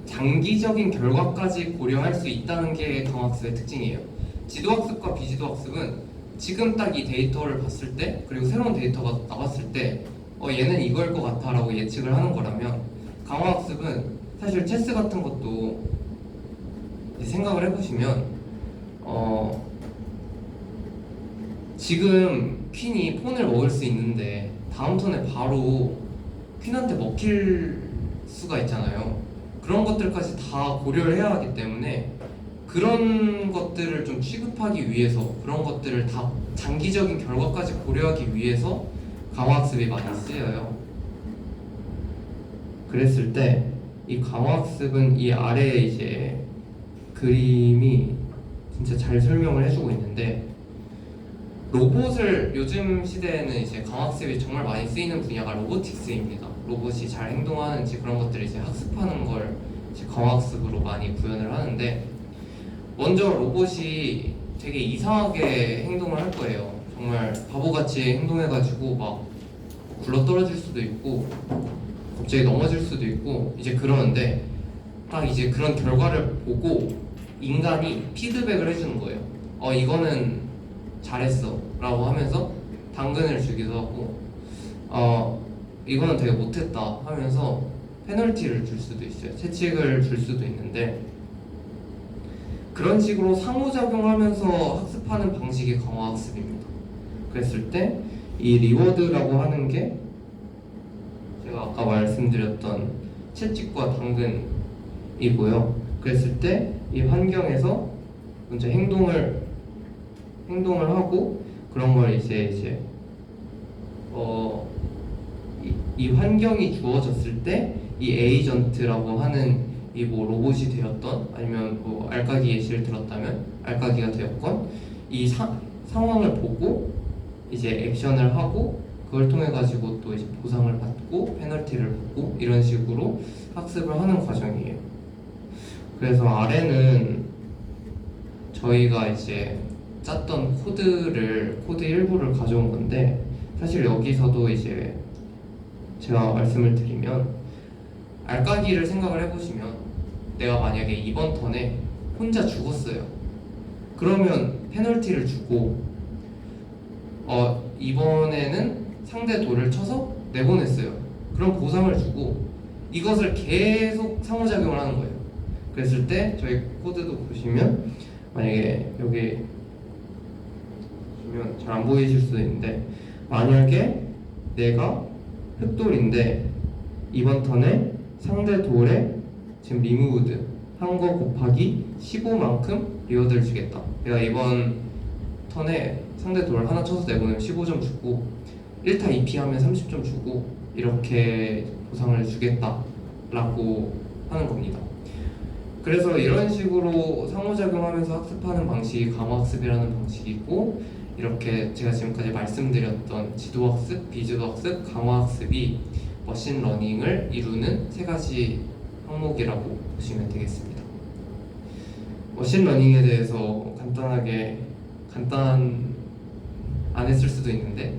장기적인 결과까지 고려할 수 있다는 게 강화학습의 특징이에요. 지도학습과 비지도학습은 지금 딱 이 데이터를 봤을 때, 그리고 새로운 데이터가 나왔을 때 얘는 이거일 것 같아 라고 예측을 하는 거라면, 강화학습은 사실 체스 같은 것도 생각을 해보시면 지금 퀸이 폰을 먹을 수 있는데 다음 턴에 바로 퀸한테 먹힐 수가 있잖아요. 그런 것들까지 다 고려를 해야 하기 때문에 그런 것들을 좀 취급하기 위해서, 그런 것들을 다 장기적인 결과까지 고려하기 위해서 강화학습이 많이 쓰여요. 그랬을 때 이 강화학습은 이 아래에 이제 그림이 진짜 잘 설명을 해주고 있는데, 로봇을 요즘 시대에는 이제 강화학습이 정말 많이 쓰이는 분야가 로보틱스입니다. 로봇이 잘 행동하는지 그런 것들을 이제 학습하는 걸 이제 강화학습으로 많이 구현을 하는데, 먼저 로봇이 되게 이상하게 행동을 할 거예요. 정말 바보같이 행동해가지고 막 굴러떨어질 수도 있고 갑자기 넘어질 수도 있고 이제 그러는데, 딱 이제 그런 결과를 보고 인간이 피드백을 해주는 거예요. 이거는 잘했어 라고 하면서 당근을 주기도 하고, 이거는 되게 못했다 하면서 페널티를 줄 수도 있어요. 채찍을 줄 수도 있는데, 그런 식으로 상호작용하면서 학습하는 방식이 강화학습입니다. 그랬을 때 이 리워드라고 하는 게 제가 아까 말씀드렸던 채찍과 당근이고요. 그랬을 때 이 환경에서 먼저 행동을 하고, 그런 걸 이제 이 환경이 주어졌을 때 이 에이전트라고 하는 이 뭐 로봇이 되었던, 아니면 뭐 알까기 예시를 들었다면 알까기가 되었건, 이 상황을 보고 이제 액션을 하고 그걸 통해 가지고 또 이제 보상을 받고 페널티를 받고 이런 식으로 학습을 하는 과정이에요. 그래서 아래는 저희가 이제 짰던 코드 일부를 가져온 건데, 사실 여기서도 이제 제가 말씀을 드리면, 알까기를 생각을 해보시면, 내가 만약에 이번 턴에 혼자 죽었어요. 그러면 페널티를 주고, 이번에는 상대 돌을 쳐서 내보냈어요. 그럼 보상을 주고, 이것을 계속 상호작용을 하는 거예요. 그랬을 때 저희 코드도 보시면, 만약에 여기 보시면 잘 안 보이실 수도 있는데, 만약에 내가 흑돌인데 이번 턴에 상대 돌에 지금 리무브드 한 거 곱하기 15만큼 리워드를 주겠다. 내가 이번 턴에 상대 돌을 하나 쳐서 내보내면 15점 주고 1타 2피 하면 30점 주고 이렇게 보상을 주겠다 라고 하는 겁니다. 그래서 이런 식으로 상호작용하면서 학습하는 방식이 감호학습이라는 방식이고, 이렇게 제가 지금까지 말씀드렸던 지도학습, 비지도학습, 강화학습이 머신러닝을 이루는 세 가지 항목이라고 보시면 되겠습니다. 머신러닝에 대해서 간단 안 했을 수도 있는데,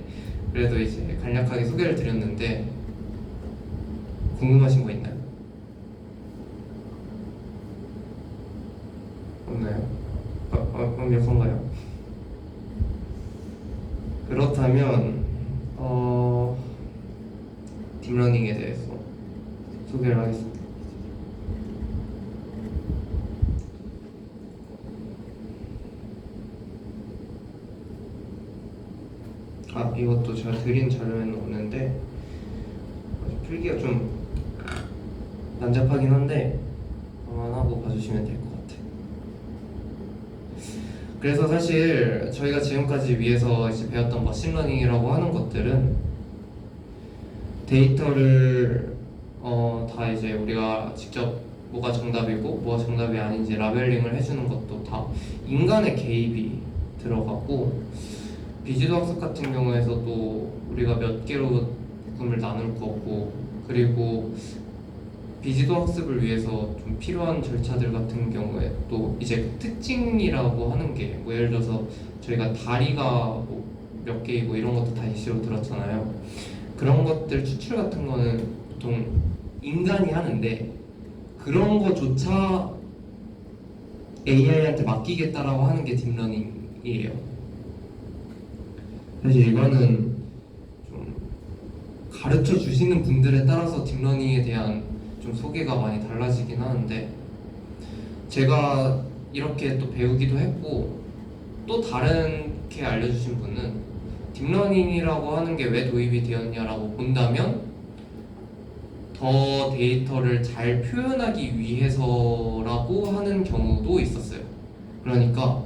그래도 이제 간략하게 소개를 드렸는데 궁금하신 거 있나요? 없나요? 완벽한가요? 그렇다면 딥러닝에 대해서 소개를 하겠습니다. 이것도 제가 드린 자료에는 없는데 필기가 좀 난잡하긴 한데 감안하고 봐주시면 될 것 같아요. 그래서 사실 저희가 지금까지 위에서 이제 배웠던 머신러닝이라고 하는 것들은 데이터를 다 이제 우리가 직접 뭐가 정답이고 뭐가 정답이 아닌지 라벨링을 해주는 것도 다 인간의 개입이 들어가고, 비지도 학습 같은 경우에서도 우리가 몇 개로 묶음을 나눌 거고, 그리고 비지도 학습을 위해서 좀 필요한 절차들 같은 경우에 또 이제 특징이라고 하는 게 뭐 예를 들어서 저희가 다리가 뭐 몇 개이고 이런 것도 다 예시로 들었잖아요. 그런 것들 추출 같은 거는 보통 인간이 하는데, 그런 거조차 AI한테 맡기겠다라고 하는 게 딥러닝이에요. 사실 이거는 좀 가르쳐 주시는 분들에 따라서 딥러닝에 대한 좀 소개가 많이 달라지긴 하는데, 제가 이렇게 또 배우기도 했고 또 다르게 알려주신 분은 딥러닝이라고 하는 게 왜 도입이 되었냐라고 본다면 더 데이터를 잘 표현하기 위해서라고 하는 경우도 있었어요. 그러니까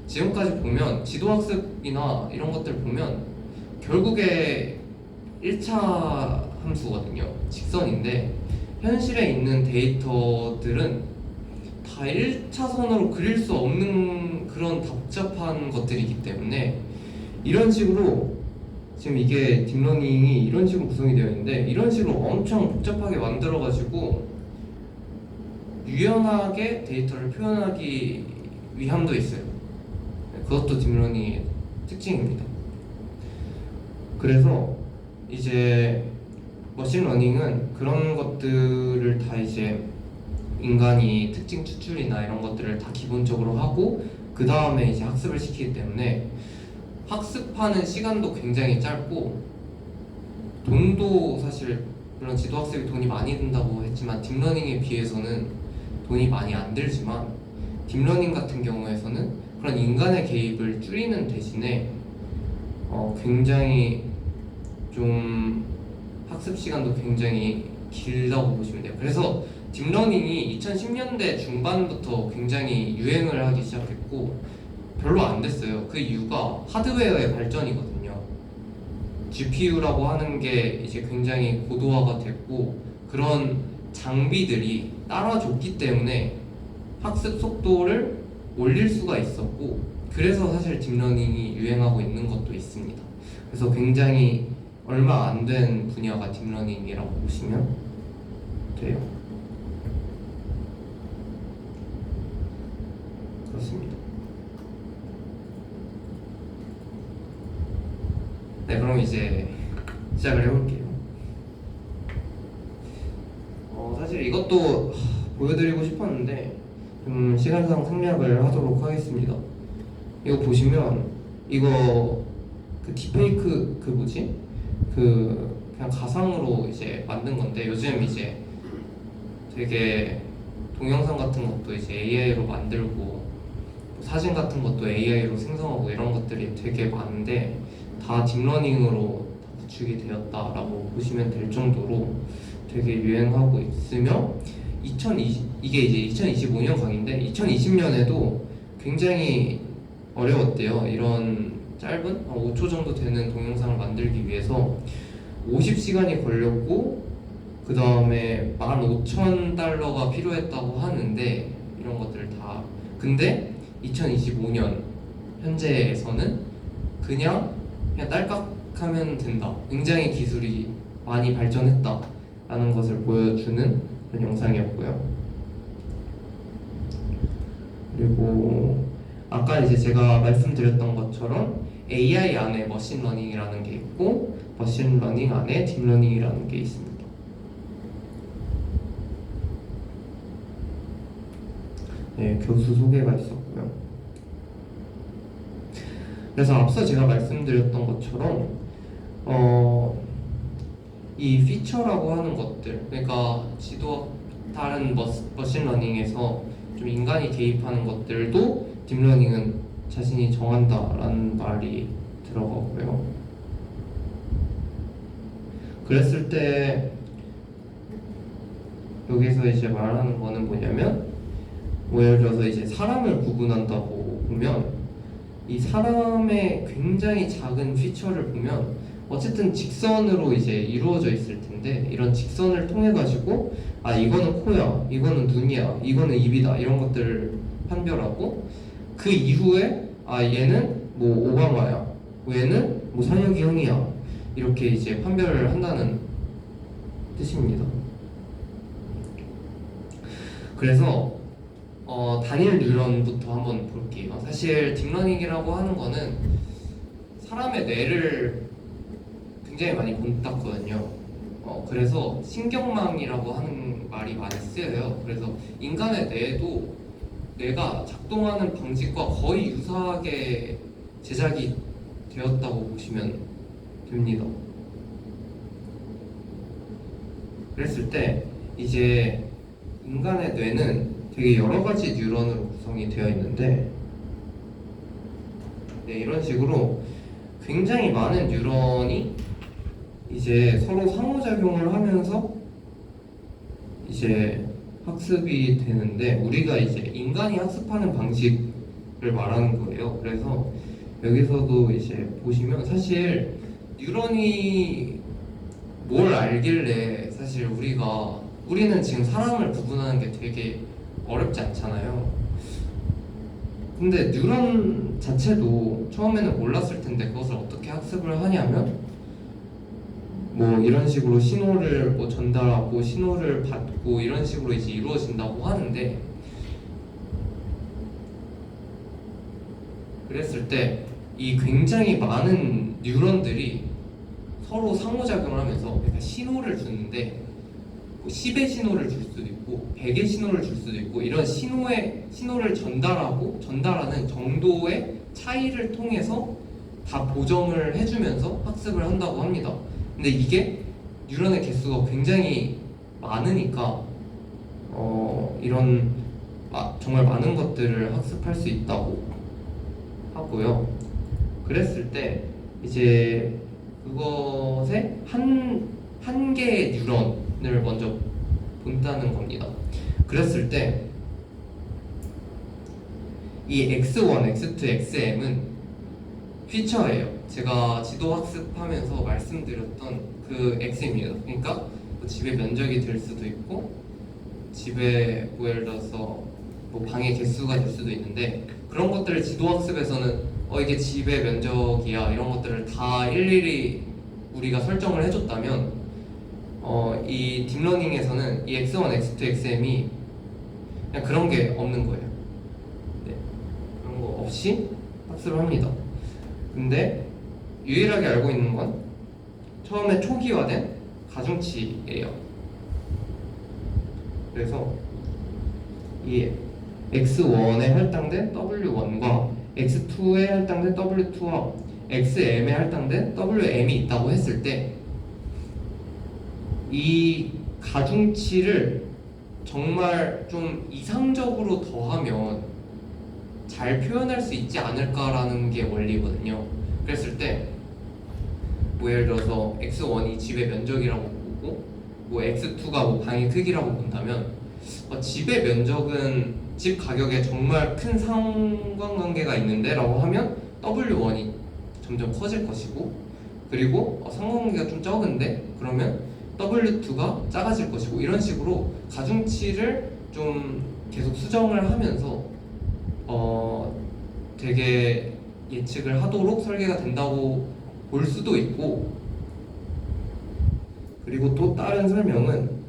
지금까지 보면 지도학습이나 이런 것들 보면 결국에 1차 함수거든요. 직선인데 현실에 있는 데이터들은 다 1차선으로 그릴 수 없는 그런 복잡한 것들이기 때문에, 이런 식으로 지금 이게 딥러닝이 이런 식으로 구성이 되어 있는데, 이런 식으로 엄청 복잡하게 만들어 가지고 유연하게 데이터를 표현하기 위함도 있어요. 그것도 딥러닝의 특징입니다. 그래서 이제 머신러닝은 그런 것들을 다 이제 인간이 특징 추출이나 이런 것들을 다 기본적으로 하고 그 다음에 이제 학습을 시키기 때문에 학습하는 시간도 굉장히 짧고, 돈도 사실 물론 지도학습이 돈이 많이 든다고 했지만 딥러닝에 비해서는 돈이 많이 안 들지만, 딥러닝 같은 경우에서는 그런 인간의 개입을 줄이는 대신에 굉장히 좀 학습 시간도 굉장히 길다고 보시면 돼요. 그래서 딥러닝이 2010년대 중반부터 굉장히 유행을 하기 시작했고 별로 안 됐어요. 그 이유가 하드웨어의 발전이거든요. GPU라고 하는 게 이제 굉장히 고도화가 됐고 그런 장비들이 따라줬기 때문에 학습 속도를 올릴 수가 있었고, 그래서 사실 딥러닝이 유행하고 있는 것도 있습니다. 그래서 굉장히 얼마 안 된 분야가 딥러닝이라고 보시면 돼요. 그렇습니다. 네, 그럼 이제 시작을 해볼게요. 사실 이것도 보여드리고 싶었는데 좀 시간상 생략을 하도록 하겠습니다. 이거 보시면 이거 그 딥페이크 그 뭐지? 그냥 가상으로 이제 만든 건데 요즘 이제 되게 동영상 같은 것도 이제 AI로 만들고 사진 같은 것도 AI로 생성하고 이런 것들이 되게 많은데 다 딥러닝으로 구축이 되었다라고 보시면 될 정도로 되게 유행하고 있으며 이게 이제 2025년 강의인데 2020년에도 굉장히 어려웠대요. 이런 짧은 5초 정도 되는 동영상을 만들기 위해서 50시간이 걸렸고 그 다음에 15,000달러가 필요했다고 하는데 이런 것들 다 근데 2025년 현재에서는 그냥 딸깍하면 된다. 굉장히 기술이 많이 발전했다 라는 것을 보여주는 그런 영상이었고요. 그리고 아까 이제 제가 말씀드렸던 것처럼 AI 안에 머신러닝이라는 게 있고 머신러닝 안에 딥러닝이라는 게 있습니다. 네, 교수 소개가 있었고요. 그래서 앞서 제가 말씀드렸던 것처럼 이 피처라고 하는 것들, 그러니까 다른 머신러닝에서 좀 인간이 개입하는 것들도 딥러닝은 자신이 정한다라는 말이 들어가고요. 그랬을 때 여기서 이제 말하는 거는 뭐냐면 예를 들어서 이제 사람을 구분한다고 보면 이 사람의 굉장히 작은 피처를 보면 어쨌든 직선으로 이제 이루어져 있을 텐데 이런 직선을 통해 가지고 아 이거는 코야, 이거는 눈이야, 이거는 입이다 이런 것들을 판별하고 그 이후에 아 얘는 뭐 오바마야, 얘는 뭐 산혁이 형이야 이렇게 이제 판별을 한다는 뜻입니다. 그래서 다니엘 뉴런부터 한번 볼게요. 사실 딥러닝이라고 하는 거는 사람의 뇌를 굉장히 많이 본땄거든요. 그래서 신경망이라고 하는 말이 많이 쓰여요. 그래서 인간의 뇌도 뇌가 작동하는 방식과 거의 유사하게 제작이 되었다고 보시면 됩니다. 그랬을 때 이제 인간의 뇌는 되게 여러 가지 뉴런으로 구성이 되어 있는데 네, 이런 식으로 굉장히 많은 뉴런이 이제 서로 상호작용을 하면서 이제 학습이 되는데 우리가 이제 인간이 학습하는 방식을 말하는 거예요. 그래서 여기서도 이제 보시면 사실 뉴런이 뭘 알길래 사실 우리는 지금 사람을 구분하는 게 되게 어렵지 않잖아요. 근데 뉴런 자체도 처음에는 몰랐을 텐데 그것을 어떻게 학습을 하냐면 뭐 이런 식으로 신호를 뭐 전달하고 신호를 받고 이런 식으로 이제 이루어진다고 하는데 그랬을 때 이 굉장히 많은 뉴런들이 서로 상호작용을 하면서 그러니까 신호를 주는데 10의 신호를 줄 수도 있고 100의 신호를 줄 수도 있고 이런 신호를 전달하는 정도의 차이를 통해서 다 보정을 해주면서 학습을 한다고 합니다. 근데 이게 뉴런의 개수가 굉장히 많으니까 이런 정말 많은 것들을 학습할 수 있다고 하고요. 그랬을 때 이제 그것에 한 개의 뉴런을 먼저 본다는 겁니다. 그랬을 때 이 X1, X2, XM은 피처예요. 제가 지도 학습하면서 말씀드렸던 그 X입니다. 그러니까 뭐 집의 면적이 될 수도 있고 집에 뭐 예를 들어서 뭐 방의 개수가 될 수도 있는데 그런 것들을 지도 학습에서는 이게 집의 면적이야 이런 것들을 다 일일이 우리가 설정을 해줬다면 이 딥러닝에서는 이 X1, X2, XM이 그냥 그런 게 없는 거예요. 네. 그런 거 없이 학습을 합니다. 근데 유일하게 알고 있는 건 처음에 초기화된 가중치예요. 그래서 이 x1에 할당된 w1과 x2에 할당된 w2와 xm에 할당된 wm이 있다고 했을 때 이 가중치를 정말 좀 이상적으로 더하면 잘 표현할 수 있지 않을까라는 게 원리거든요. 그랬을 때 뭐 예를 들어서 x1이 집의 면적이라고 보고 뭐 x2가 뭐 방의 크기라고 본다면 집의 면적은 집 가격에 정말 큰 상관관계가 있는데 라고 하면 w1이 점점 커질 것이고, 그리고 상관관계가 좀 적은데 그러면 w2가 작아질 것이고, 이런 식으로 가중치를 좀 계속 수정을 하면서 되게 예측을 하도록 설계가 된다고 볼 수도 있고, 그리고 또 다른 설명은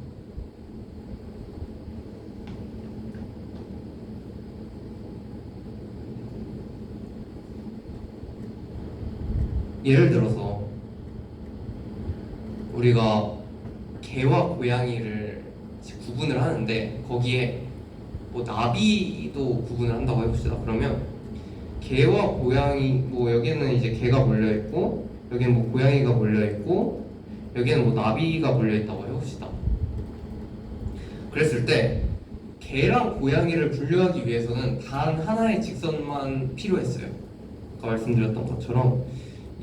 예를 들어서 우리가 개와 고양이를 구분을 하는데 거기에 뭐 나비도 구분을 한다고 해봅시다. 그러면 개와 고양이, 뭐 여기는 이제 개가 몰려있고 여기는 뭐 고양이가 몰려있고 여기는 뭐 나비가 몰려있다고 해봅시다. 그랬을 때 개랑 고양이를 분류하기 위해서는 단 하나의 직선만 필요했어요. 아까 말씀드렸던 것처럼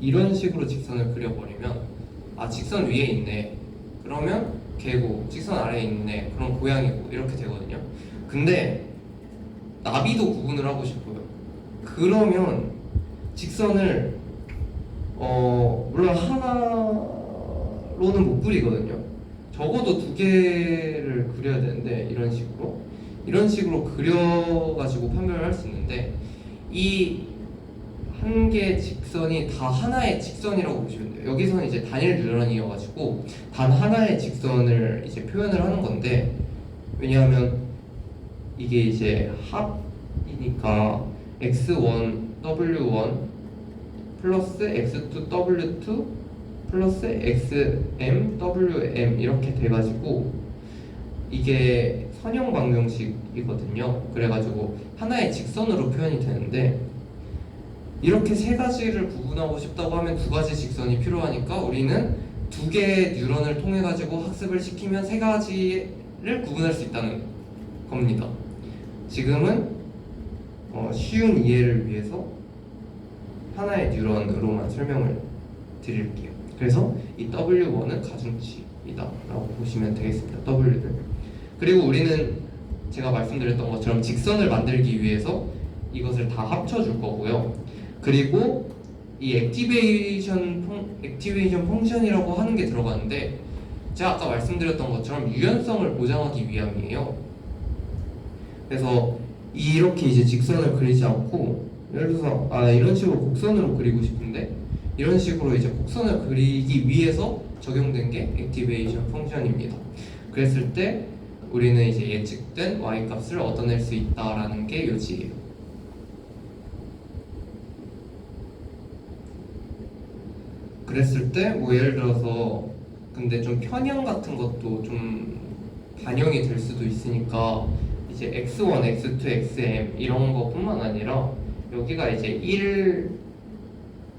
이런 식으로 직선을 그려버리면 직선 위에 있네, 그러면 개고, 직선 아래에 있네, 그럼 고양이고, 이렇게 되거든요. 근데 나비도 구분을 하고 싶고요. 그러면 직선을 물론 하나로는 못 그리거든요. 적어도 두 개를 그려야 되는데 이런 식으로 그려가지고 판별을 할 수 있는데, 이 한 개의 직선이 다 하나의 직선이라고 보시면 돼요. 여기서는 이제 단일 뉴런이어가지고 단 하나의 직선을 이제 표현을 하는 건데, 왜냐하면 이게 이제 합이니까 x1 w1 플러스 x2 w2 플러스 xm wm 이렇게 돼가지고 이게 선형 방정식이거든요. 그래가지고 하나의 직선으로 표현이 되는데, 이렇게 세 가지를 구분하고 싶다고 하면 두 가지 직선이 필요하니까 우리는 두 개의 뉴런을 통해 가지고 학습을 시키면 세 가지를 구분할 수 있다는 겁니다. 지금은 쉬운 이해를 위해서 하나의 뉴런으로만 설명을 드릴게요. 그래서 이 W1은 가중치이다 라고 보시면 되겠습니다. W를. 그리고 우리는 제가 말씀드렸던 것처럼 직선을 만들기 위해서 이것을 다 합쳐줄 거고요. 그리고 이 액티베이션 펑션이라고 하는 게 들어가는데, 제가 아까 말씀드렸던 것처럼 유연성을 보장하기 위함이에요. 그래서 이렇게 이제 직선을 그리지 않고, 예를 들어서 이런 식으로 곡선으로 그리고 싶은데 이런 식으로 이제 곡선을 그리기 위해서 적용된 게 액티베이션 펑션입니다. 그랬을 때 우리는 이제 예측된 y 값을 얻어낼 수 있다라는 게 요지예요. 그랬을 때 뭐 예를 들어서 근데 좀 편향 같은 것도 좀 반영이 될 수도 있으니까 이제 x1, x2, xm 이런 거뿐만 아니라 여기가 이제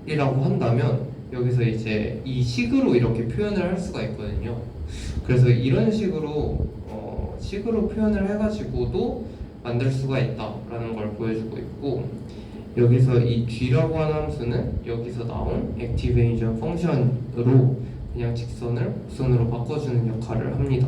1이라고 한다면 여기서 이제 이 식으로 이렇게 표현을 할 수가 있거든요. 그래서 이런 식으로 식으로 표현을 해가지고도 만들 수가 있다라는 걸 보여주고 있고, 여기서 이 g라고 하는 함수는 여기서 나온 액티베이션 펑션으로 그냥 직선을 곡선으로 바꿔주는 역할을 합니다.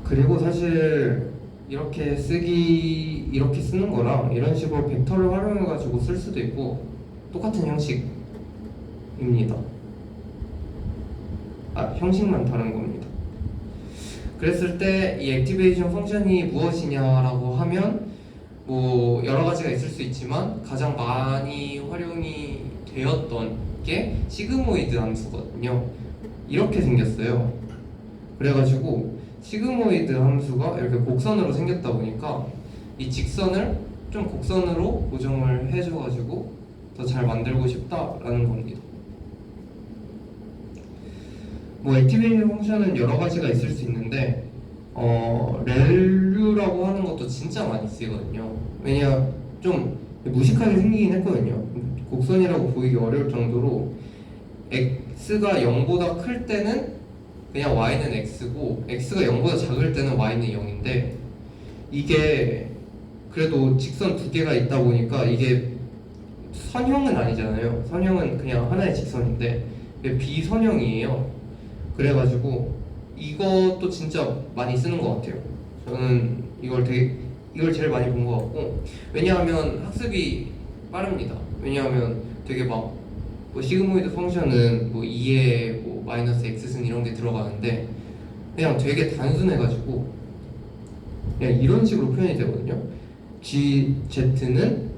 그리고 사실 이렇게 쓰는 거랑 이런 식으로 벡터를 활용해 가지고 쓸 수도 있고 똑같은 형식입니다. 형식만 다른 겁니다. 그랬을 때 이 액티베이션 펑션이 무엇이냐라고 하면 뭐 여러 가지가 있을 수 있지만 가장 많이 활용이 되었던 게 시그모이드 함수거든요. 이렇게 생겼어요. 그래가지고 시그모이드 함수가 이렇게 곡선으로 생겼다 보니까 이 직선을 좀 곡선으로 고정을 해줘가지고 더 잘 만들고 싶다라는 겁니다. 뭐 액티베이션 펑션은 여러 가지가 있을 수 있는데 렐류라고 하는 것도 진짜 많이 쓰이거든요. 왜냐 좀 무식하게 생기긴 했거든요. 곡선이라고 보이기 어려울 정도로 x가 0보다 클 때는 그냥 y는 x고 x가 0보다 작을 때는 y는 0인데 이게 그래도 직선 두 개가 있다 보니까 이게 선형은 아니잖아요. 선형은 그냥 하나의 직선인데 이게 비선형이에요. 그래가지고 이것도 진짜 많이 쓰는 것 같아요. 저는 이걸 제일 많이 본 것 같고, 왜냐하면 학습이 빠릅니다. 왜냐하면 되게 막 뭐 시그모이드 펑션은 뭐 2에 뭐 마이너스 x승 이런 게 들어가는데 그냥 되게 단순해가지고 그냥 이런 식으로 표현이 되거든요. z는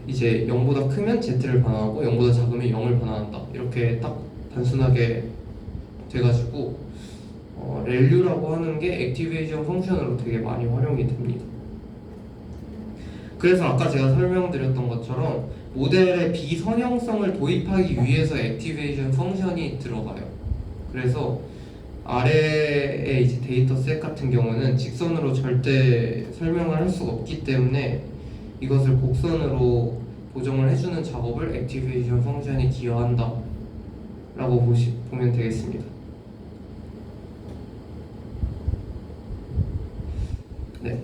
이제 0보다 크면 z를 반환하고 0보다 작으면 0을 반환한다. 이렇게 딱 단순하게 돼가지고 렐류라고 하는 게 액티베이션 펑션으로 되게 많이 활용이 됩니다. 그래서 아까 제가 설명드렸던 것처럼 모델의 비선형성을 도입하기 위해서 액티베이션 펑션이 들어가요. 그래서 아래의 이제 데이터 셋 같은 경우는 직선으로 절대 설명을 할 수가 없기 때문에 이것을 곡선으로 고정을 해주는 작업을 액티베이션 펑션이 기여한다 라고 보면 되겠습니다. 네,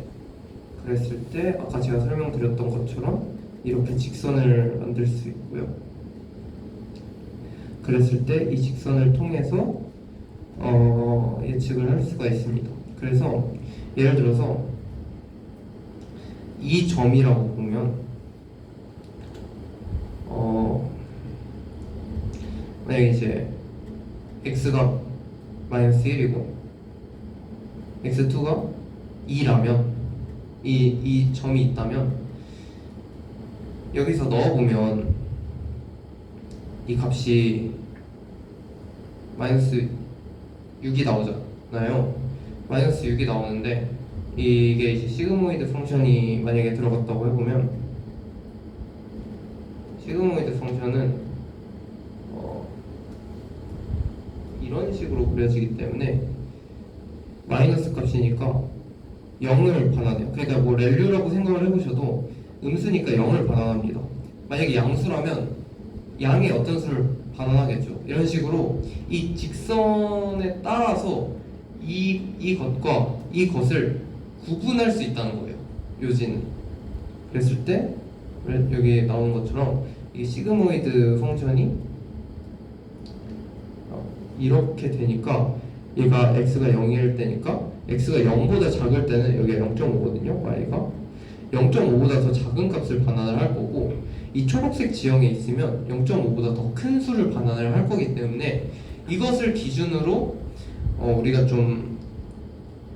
그랬을 때 아까 제가 설명드렸던 것처럼 이렇게 직선을 만들 수 있고요. 그랬을 때 이 직선을 통해서 예측을 할 수가 있습니다. 그래서 예를 들어서 이 점이라고 보면 만약에 이제 x가 마이너스 1이고 x2가 2라면 이 점이 있다면 여기서 넣어보면 이 값이 마이너스 6이 나오잖아요. 마이너스 6이 나오는데 이게 이제 시그모이드 펑션이 만약에 들어갔다고 해보면 시그모이드 펑션은 이런 식으로 그려지기 때문에 마이너스 값이니까 0을 반환해요. 그러니까 뭐 렐류라고 생각을 해보셔도 음수니까 0을 반환합니다. 만약에 양수라면 양의 어떤 수를 반환하겠죠. 이런 식으로 이 직선에 따라서 이것과 이것을 구분할 수 있다는 거예요. 요지는. 그랬을 때 여기 나오는 것처럼 이 시그모이드 펑션이 이렇게 되니까 얘가 x가 0일 때니까 x가 0보다 작을 때는 여기가 0.5거든요. y가 0.5보다 더 작은 값을 반환을 할 거고 이 초록색 지형에 있으면 0.5보다 더 큰 수를 반환을 할 거기 때문에 이것을 기준으로 우리가 좀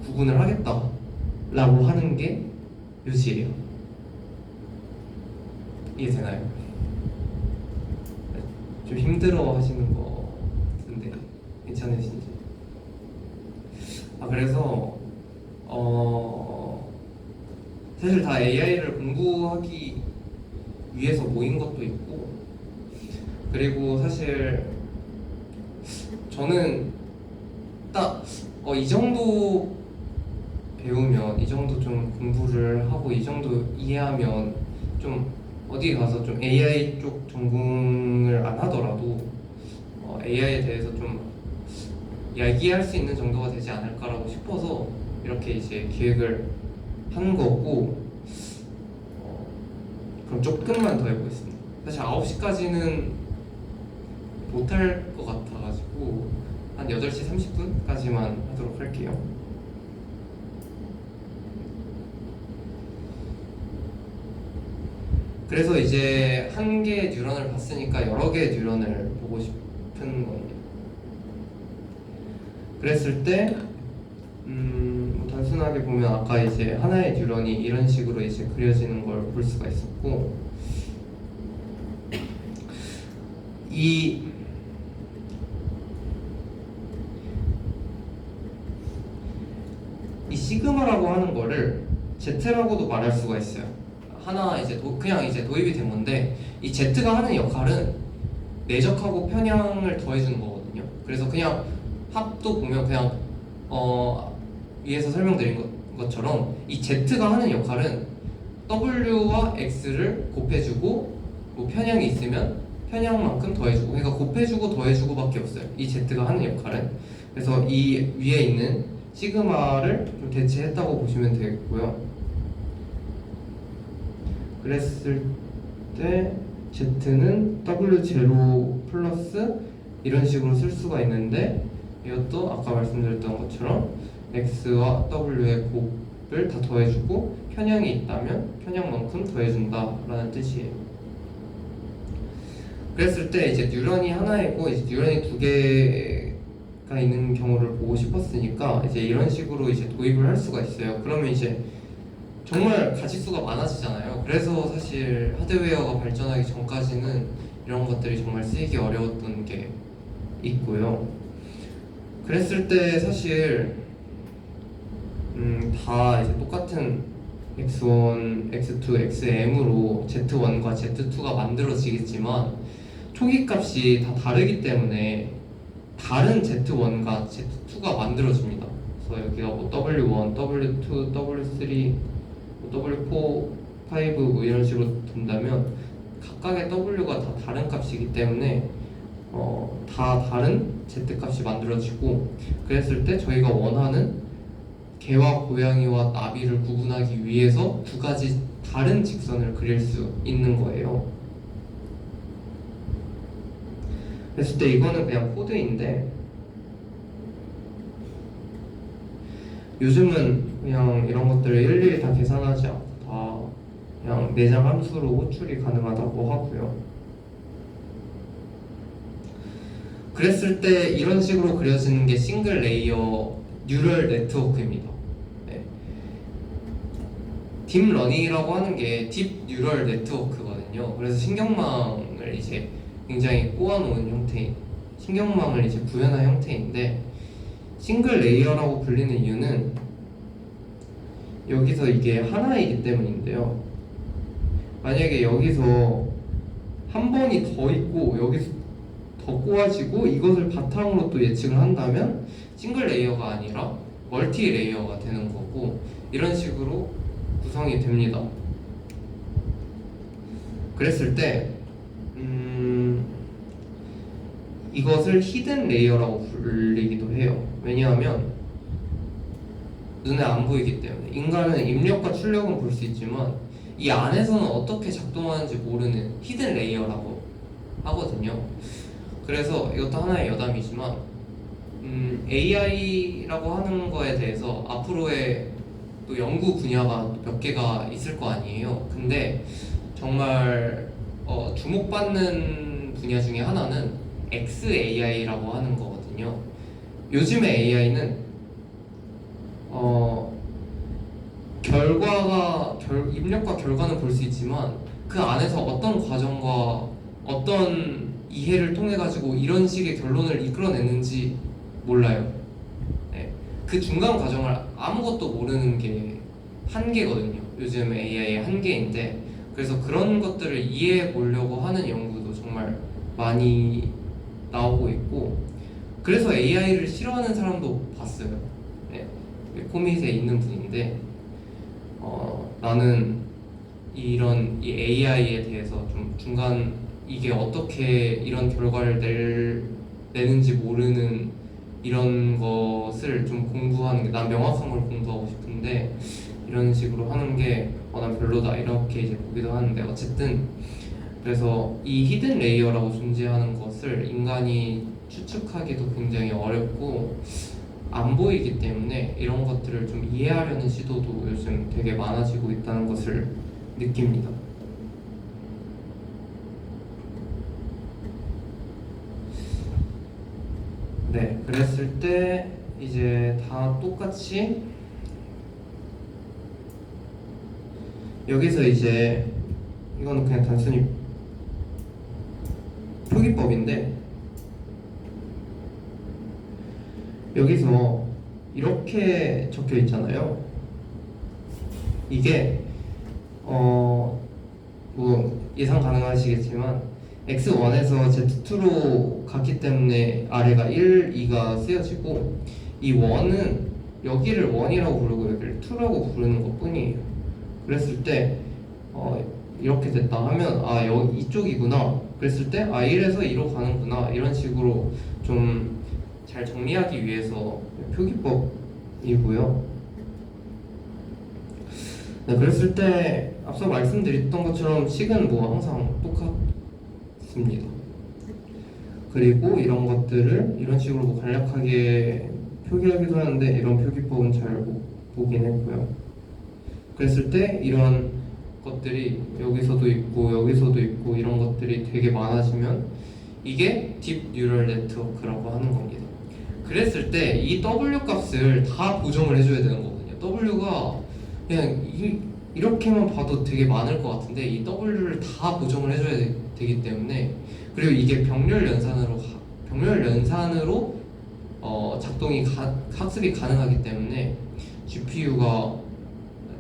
구분을 하겠다 라고 하는 게 요지예요. 이해되나요? 좀 힘들어 하시는 거 같은데 괜찮으신지. 그래서 사실 다 AI를 공부하기 위해서 모인 것도 있고, 그리고 사실 저는 딱 이 정도 배우면, 이 정도 좀 공부를 하고 이 정도 이해하면 좀 어디 가서 좀 AI 쪽 전공을 안 하더라도 AI에 대해서 좀 이야기할 수 있는 정도가 되지 않을까라고 싶어서 이렇게 이제 기획을 한 거고, 그럼 조금만 더 해보겠습니다. 사실 9시까지는 못할 것 같아가지고 한 8시 30분까지만 하도록 할게요. 그래서 이제 한 개의 뉴런을 봤으니까 여러 개의 뉴런을 보고 싶은 겁니다. 그랬을 때 단순하게 보면 아까 이제 하나의 뉴런이 이런 식으로 이제 그려지는 걸 볼 수가 있었고, 이 시그마라고 하는 거를 Z라고도 말할 수가 있어요. 하나 이제 그냥 이제 도입이 된 건데, 이 Z가 하는 역할은 내적하고 편향을 더해주는 거거든요. 그래서 그냥 합도 보면 그냥 위에서 설명드린 것처럼 이 Z가 하는 역할은 W와 X를 곱해주고, 뭐 편향이 있으면 편향만큼 더해주고, 그러니까 곱해주고 더해주고밖에 없어요, 이 Z가 하는 역할은. 그래서 이 위에 있는 시그마를 좀 대체했다고 보시면 되겠고요. 그랬을 때 Z는 W0 플러스 이런 식으로 쓸 수가 있는데, 이것도 아까 말씀드렸던 것처럼 X와 W의 곱을 다 더해주고 편향이 있다면 편향만큼 더해준다 라는 뜻이에요. 그랬을 때 이제 뉴런이 하나이고 이제 뉴런이 두 개가 있는 경우를 보고 싶었으니까 이제 이런 식으로 이제 도입을 할 수가 있어요. 그러면 이제 정말 가짓수가 많아지잖아요. 그래서 사실 하드웨어가 발전하기 전까지는 이런 것들이 정말 쓰이기 어려웠던 게 있고요. 그랬을 때 사실 다 이제 똑같은 x1, x2, xm으로 z1과 z2가 만들어지겠지만 초기 값이 다 다르기 때문에 다른 z1과 z2가 만들어집니다. 그래서 여기가 뭐 w1, w2, w3, w4, 5 뭐 이런 식으로 둔다면 각각의 w가 다 다른 값이기 때문에 다 다른 z 값이 만들어지고, 그랬을 때 저희가 원하는 개와 고양이와 나비를 구분하기 위해서 두 가지 다른 직선을 그릴 수 있는 거예요. 그랬을 때 이거는 그냥 코드인데, 요즘은 그냥 이런 것들을 일일이 다 계산하지 않고 다 그냥 내장 함수로 호출이 가능하다고 하고요. 그랬을 때 이런 식으로 그려지는 게 싱글 레이어 뉴럴 네트워크입니다. 네. 딥러닝이라고 하는 게 딥 뉴럴 네트워크거든요. 그래서 신경망을 이제 굉장히 꼬아놓은 형태, 신경망을 이제 구현한 형태인데, 싱글 레이어라고 불리는 이유는 여기서 이게 하나이기 때문인데요. 만약에 여기서 한 번이 더 있고 여기서 더 꼬아지고 이것을 바탕으로 또 예측을 한다면 싱글 레이어가 아니라 멀티 레이어가 되는 거고, 이런 식으로 구성이 됩니다. 그랬을 때 이것을 히든 레이어라고 불리기도 해요. 왜냐하면 눈에 안 보이기 때문에. 인간은 입력과 출력은 볼 수 있지만 이 안에서는 어떻게 작동하는지 모르는 히든 레이어라고 하거든요. 그래서 이것도 하나의 여담이지만 AI라고 하는 거에 대해서 앞으로의 또 연구 분야가 몇 개가 있을 거 아니에요. 근데 정말 주목받는 분야 중에 하나는 XAI라고 하는 거거든요. 요즘의 AI는 입력과 결과는 볼 수 있지만 그 안에서 어떤 과정과 어떤 이해를 통해 가지고 이런 식의 결론을 이끌어내는지 몰라요. 네. 그 중간 과정을 아무것도 모르는 게 한계거든요. 요즘 AI의 한계인데, 그래서 그런 것들을 이해해 보려고 하는 연구도 정말 많이 나오고 있고, 그래서 AI를 싫어하는 사람도 봤어요. 네. 코밋에 있는 분인데 나는 이 AI에 대해서 좀 중간, 이게 어떻게 이런 결과를 내는지 모르는 이런 것을 좀 공부하는 게, 난 명확한 걸 공부하고 싶은데 이런 식으로 하는 게 난 별로다 이렇게 이제 보기도 하는데, 어쨌든 그래서 이 히든 레이어라고 존재하는 것을 인간이 추측하기도 굉장히 어렵고 안 보이기 때문에 이런 것들을 좀 이해하려는 시도도 요즘 되게 많아지고 있다는 것을 느낍니다. 네, 그랬을 때 이제 다 똑같이 여기서 이제 이거는 그냥 단순히 표기법인데, 여기서 이렇게 적혀 있잖아요. 이게 뭐 예상 가능하시겠지만 X1에서 Z2로 갔기 때문에 아래가 1, 2가 쓰여지고 이 1은 여기를 1이라고 부르고 여기를 2라고 부르는 것 뿐이에요. 그랬을 때 이렇게 됐다 하면 여기 이쪽이구나. 그랬을 때 1에서 2로 가는구나. 이런 식으로 좀 잘 정리하기 위해서 표기법이고요. 네, 그랬을 때 앞서 말씀드렸던 것처럼 식은 뭐 항상 똑같습니다. 그리고 이런 것들을 이런 식으로 뭐 간략하게 표기하기도 하는데 이런 표기법은 잘 못 보긴 했고요. 그랬을 때 이런 것들이 여기서도 있고 여기서도 있고 이런 것들이 되게 많아지면 이게 딥 뉴럴 네트워크라고 하는 겁니다. 그랬을 때 이 W 값을 다 보정을 해줘야 되는 거거든요. W가 그냥 이렇게만 봐도 되게 많을 것 같은데 이 W를 다 보정을 해줘야 되기 때문에, 그리고 이게 병렬 연산으로 작동이 학습이 가능하기 때문에 GPU가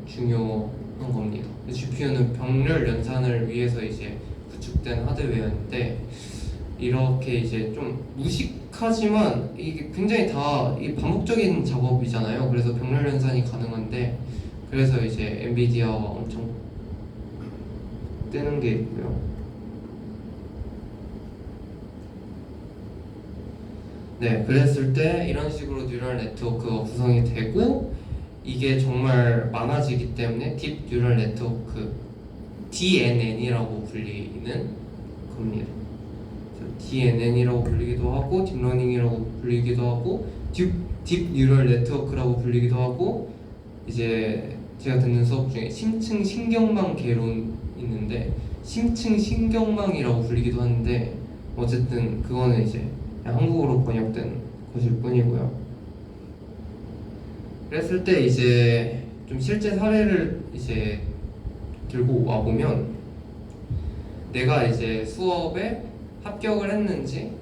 중요한 겁니다. GPU는 병렬 연산을 위해서 이제 구축된 하드웨어인데 이렇게 이제 좀 무식하지만 이게 굉장히 다 이 반복적인 작업이잖아요. 그래서 병렬 연산이 가능한데 그래서 이제 엔비디아가 엄청 뜨는 게 있고요. 네, 그랬을 때 이런 식으로 뉴럴 네트워크가 구성이 되고 이게 정말 많아지기 때문에 딥 뉴럴 네트워크 DNN이라고 불리는 겁니다. DNN이라고 불리기도 하고 딥러닝이라고 불리기도 하고 딥 뉴럴 네트워크라고 불리기도 하고, 이제 제가 듣는 수업 중에 심층 신경망 개론 있는데 심층 신경망이라고 불리기도 하는데 어쨌든 그거는 이제 한국어로 번역된 것일 뿐이고요. 그랬을 때 이제 좀 실제 사례를 이제 들고 와 보면 내가 이제 수업에 합격을 했는지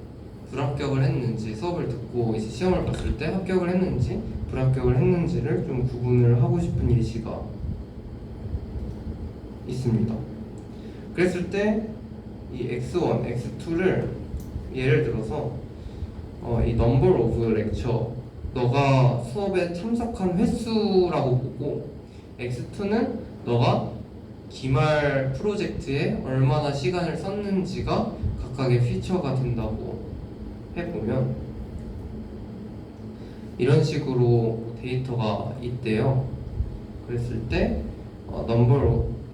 불합격을 했는지, 수업을 듣고 이제 시험을 봤을 때 합격을 했는지 불합격을 했는지를 좀 구분을 하고 싶은 예시가 있습니다. 그랬을 때 이 X1, X2를 예를 들어서 이 number of lecture, 너가 수업에 참석한 횟수라고 보고 X2는 너가 기말 프로젝트에 얼마나 시간을 썼는지가 각각의 피처가 된다고 해보면 이런 식으로 데이터가 있대요. 그랬을 때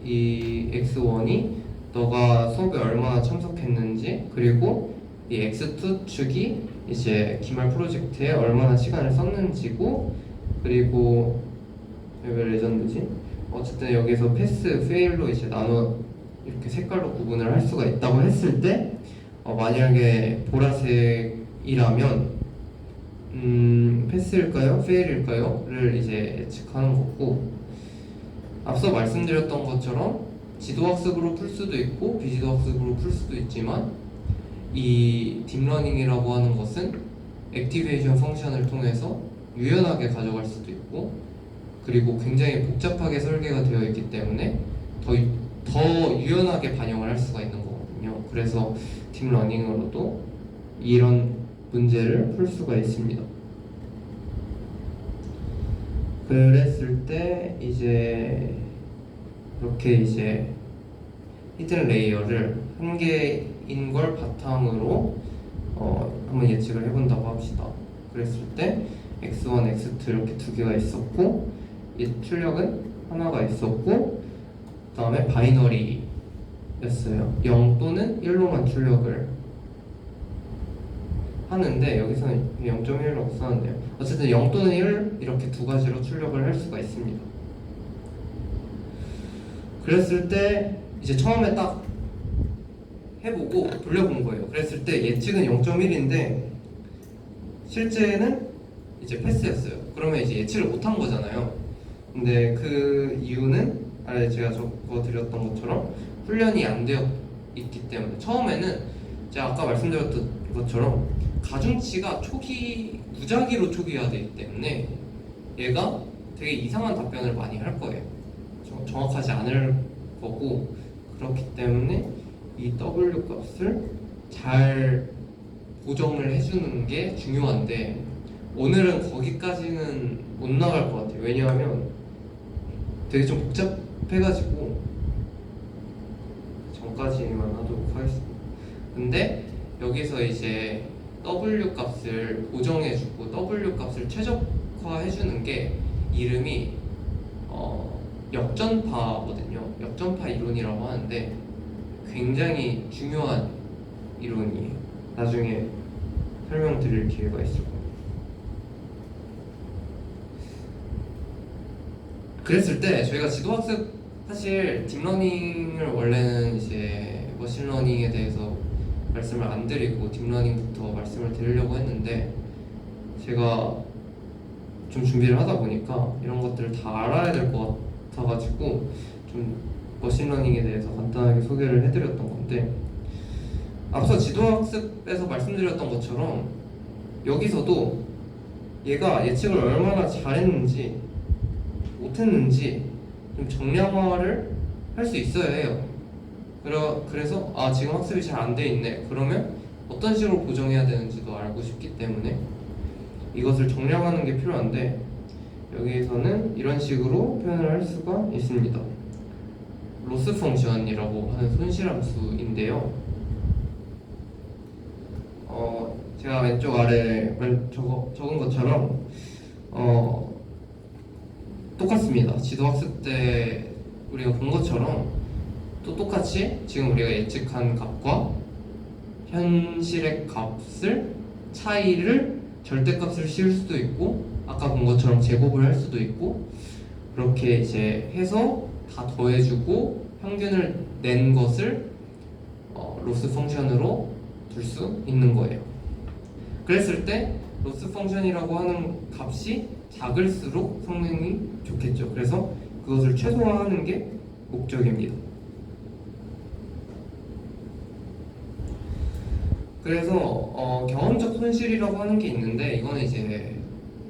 이 X1이 너가 수업에 얼마나 참석했는지, 그리고 이 X2 축이 이제 기말 프로젝트에 얼마나 시간을 썼는지고, 그리고 왜 레전드지? 어쨌든 여기서 패스, 페일로 이제 나눠 이렇게 색깔로 구분을 할 수가 있다고 했을 때 만약에 보라색이라면 패스일까요? 페일일까요?를 이제 예측하는 거고, 앞서 말씀드렸던 것처럼 지도학습으로 풀 수도 있고 비지도학습으로 풀 수도 있지만 이 딥러닝이라고 하는 것은 액티베이션 펑션을 통해서 유연하게 가져갈 수도 있고, 그리고 굉장히 복잡하게 설계가 되어 있기 때문에 더 유연하게 반영을 할 수가 있는 거거든요. 그래서 딥러닝으로도 이런 문제를 풀 수가 있습니다. 그랬을 때 이제 이렇게 이제 히든 레이어를 한 개인 걸 바탕으로 한번 예측을 해본다고 합시다. 그랬을 때 X1, X2 이렇게 두 개가 있었고 이 출력은 하나가 있었고 그 다음에 바이너리였어요. 0 또는 1로만 출력을 하는데 여기서는 0.1라고 써놨네요. 어쨌든 0 또는 1 이렇게 두 가지로 출력을 할 수가 있습니다. 그랬을 때 이제 처음에 딱 해보고 돌려본 거예요. 그랬을 때 예측은 0.1인데 실제는 이제 패스였어요. 그러면 이제 예측을 못한 거잖아요. 근데 그 이유는 아래 제가 적어드렸던 것처럼 훈련이 안 되어 있기 때문에, 처음에는 제가 아까 말씀드렸던 것처럼 가중치가 무작위로 초기화되기 때문에 얘가 되게 이상한 답변을 많이 할 거예요. 정확하지 않을 거고, 그렇기 때문에 이 W 값을 잘 고정을 해주는 게 중요한데 오늘은 거기까지는 못 나갈 것 같아요. 왜냐하면 되게 좀 복잡해가지고 전까지만 하도록 하겠습니다. 근데 여기서 이제 W 값을 고정해주고 W 값을 최적화해주는 게 이름이 역전파거든요. 역전파 이론이라고 하는데 굉장히 중요한 이론이에요. 나중에 설명드릴 기회가 있을 거예요. 그랬을 때 저희가 지도학습 사실 딥러닝을 원래는 이제 머신러닝에 대해서 말씀을 안 드리고 딥러닝부터 말씀을 드리려고 했는데 제가 좀 준비를 하다 보니까 이런 것들을 다 알아야 될 것 같아가지고 좀 머신러닝에 대해서 간단하게 소개를 해드렸던 건데 앞서 지도학습에서 말씀드렸던 것처럼 여기서도 얘가 예측을 얼마나 잘했는지 못했는지 좀 정량화를 할 수 있어야 해요. 그래서 지금 학습이 잘 안 돼 있네. 그러면 어떤 식으로 보정해야 되는지도 알고 싶기 때문에 이것을 정량하는 게 필요한데 여기에서는 이런 식으로 표현을 할 수가 있습니다. 로스 펑션이라고 하는 손실함수인데요. 제가 왼쪽 아래에 적은 것처럼 똑같습니다. 지도학습 때 우리가 본 것처럼 또 똑같이 지금 우리가 예측한 값과 현실의 값을 차이를 절대값을 씌울 수도 있고 아까 본 것처럼 제곱을 할 수도 있고 그렇게 이제 해서 다 더해주고 평균을 낸 것을 로스 펑션으로 둘 수 있는 거예요. 그랬을 때 로스 펑션이라고 하는 값이 작을수록 성능이 좋겠죠. 그래서 그것을 최소화하는 게 목적입니다. 그래서 경험적 손실이라고 하는 게 있는데 이거는 이제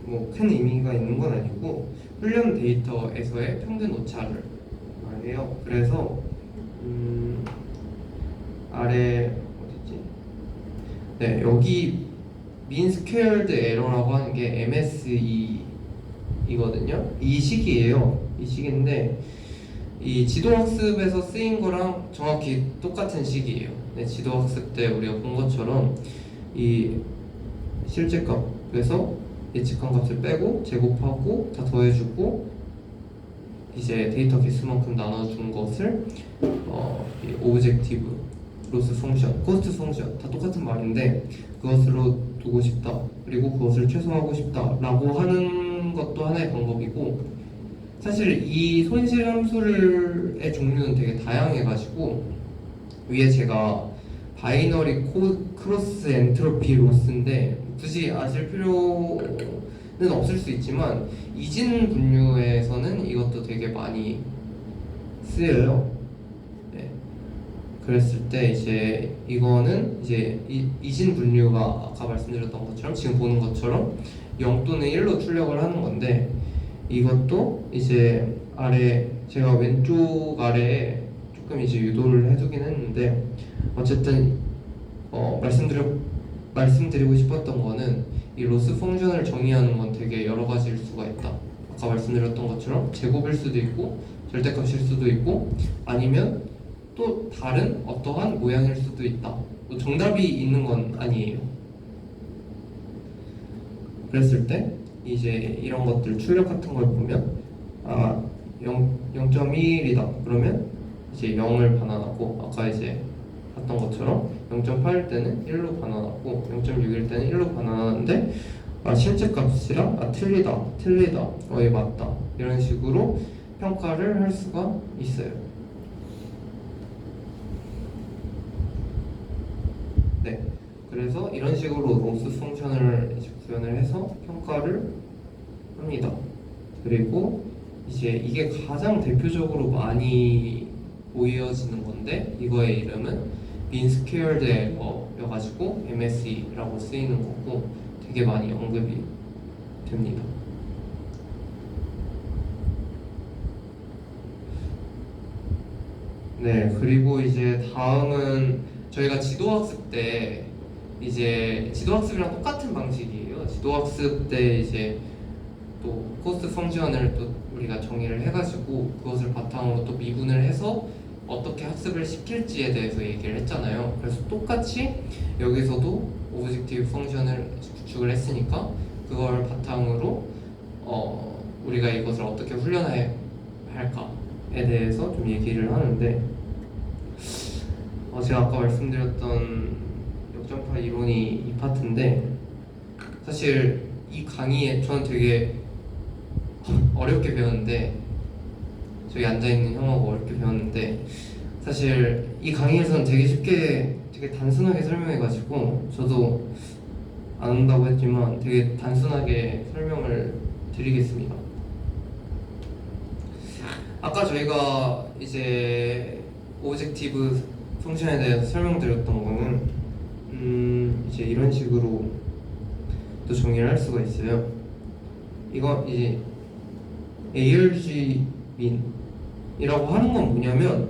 뭐 큰 의미가 있는 건 아니고 훈련 데이터에서의 평균 오차를 말해요. 그래서 아래 어디지? 네, 여기 mean squared error라고 하는 게 MSE이거든요. 이 식이에요. 이 식인데 이 지도학습에서 쓰인 거랑 정확히 똑같은 식이에요. 네, 지도학습 때 우리가 본 것처럼 이 실제 값에서 예측한 값을 빼고 제곱하고 다 더해주고 이제 데이터 개수만큼 나눠준 것을 이 오브젝티브, 로스 펑션, 코스트 펑션 다 똑같은 말인데 그것으로 두고 싶다 그리고 그것을 최소화하고 싶다 라고 하는 것도 하나의 방법이고 사실 이 손실 함수의 종류는 되게 다양해가지고 위에 제가 바이너리 크로스 엔트로피 로스인데 굳이 아실 필요는 없을 수 있지만 이진 분류에서는 이것도 되게 많이 쓰여요. 네. 그랬을 때 이제 이거는 이제 이진 분류가 아까 말씀드렸던 것처럼 지금 보는 것처럼 0 또는 1로 출력을 하는 건데 이것도 이제 아래 제가 왼쪽 아래에 조금 이제 유도를 해두긴 했는데 어쨌든 말씀드리고 싶었던 거는 이 로스 펑션을 정의하는 건 되게 여러 가지일 수가 있다. 아까 말씀드렸던 것처럼 제곱일 수도 있고 절대값일 수도 있고 아니면 또 다른 어떠한 모양일 수도 있다. 또 정답이 있는 건 아니에요. 그랬을 때 이제 이런 것들 출력 같은 걸 보면 0.1이다 그러면 이제 0을 반환하고 아까 이제 봤던 것처럼 0.8일 때는 1로 반환하고 0.6일 때는 1로 반환하는데 실제 값이랑 틀리다 얘 맞다 이런 식으로 평가를 할 수가 있어요. 네, 그래서 이런 식으로 로스 펑션을 이제 구현을 해서 평가를 합니다. 그리고 이제 이게 가장 대표적으로 많이 보여지는 건데 이거의 이름은 mean squared error여가지고 MSE라고 쓰이는 거고 되게 많이 언급이 됩니다. 네, 그리고 이제 다음은 저희가 지도학습 때 이제 지도학습이랑 똑같은 방식이에요. 지도학습 때 이제 또 코스트 펑션을 또 우리가 정의를 해가지고 그것을 바탕으로 또 미분을 해서 어떻게 학습을 시킬지에 대해서 얘기를 했잖아요. 그래서 똑같이 여기서도 오브젝티브 펑션을 구축을 했으니까 그걸 바탕으로 우리가 이것을 어떻게 훈련해야 할까에 대해서 좀 얘기를 하는데 제가 아까 말씀드렸던 역전파 이론이 이 파트인데 사실 이 강의에 저는 되게 어렵게 배웠는데 저기 앉아있는 형하고 어렵게 배웠는데 사실 이 강의에서는 되게 쉽게 되게 단순하게 설명해가지고 저도 안 한다고 했지만 되게 단순하게 설명을 드리겠습니다. 아까 저희가 이제 오브젝티브 펑션에 대해서 설명드렸던 거는 이제 이런 식으로 또 정의를 할 수가 있어요. 이거 이제 ARG 민이라고 하는 건 뭐냐면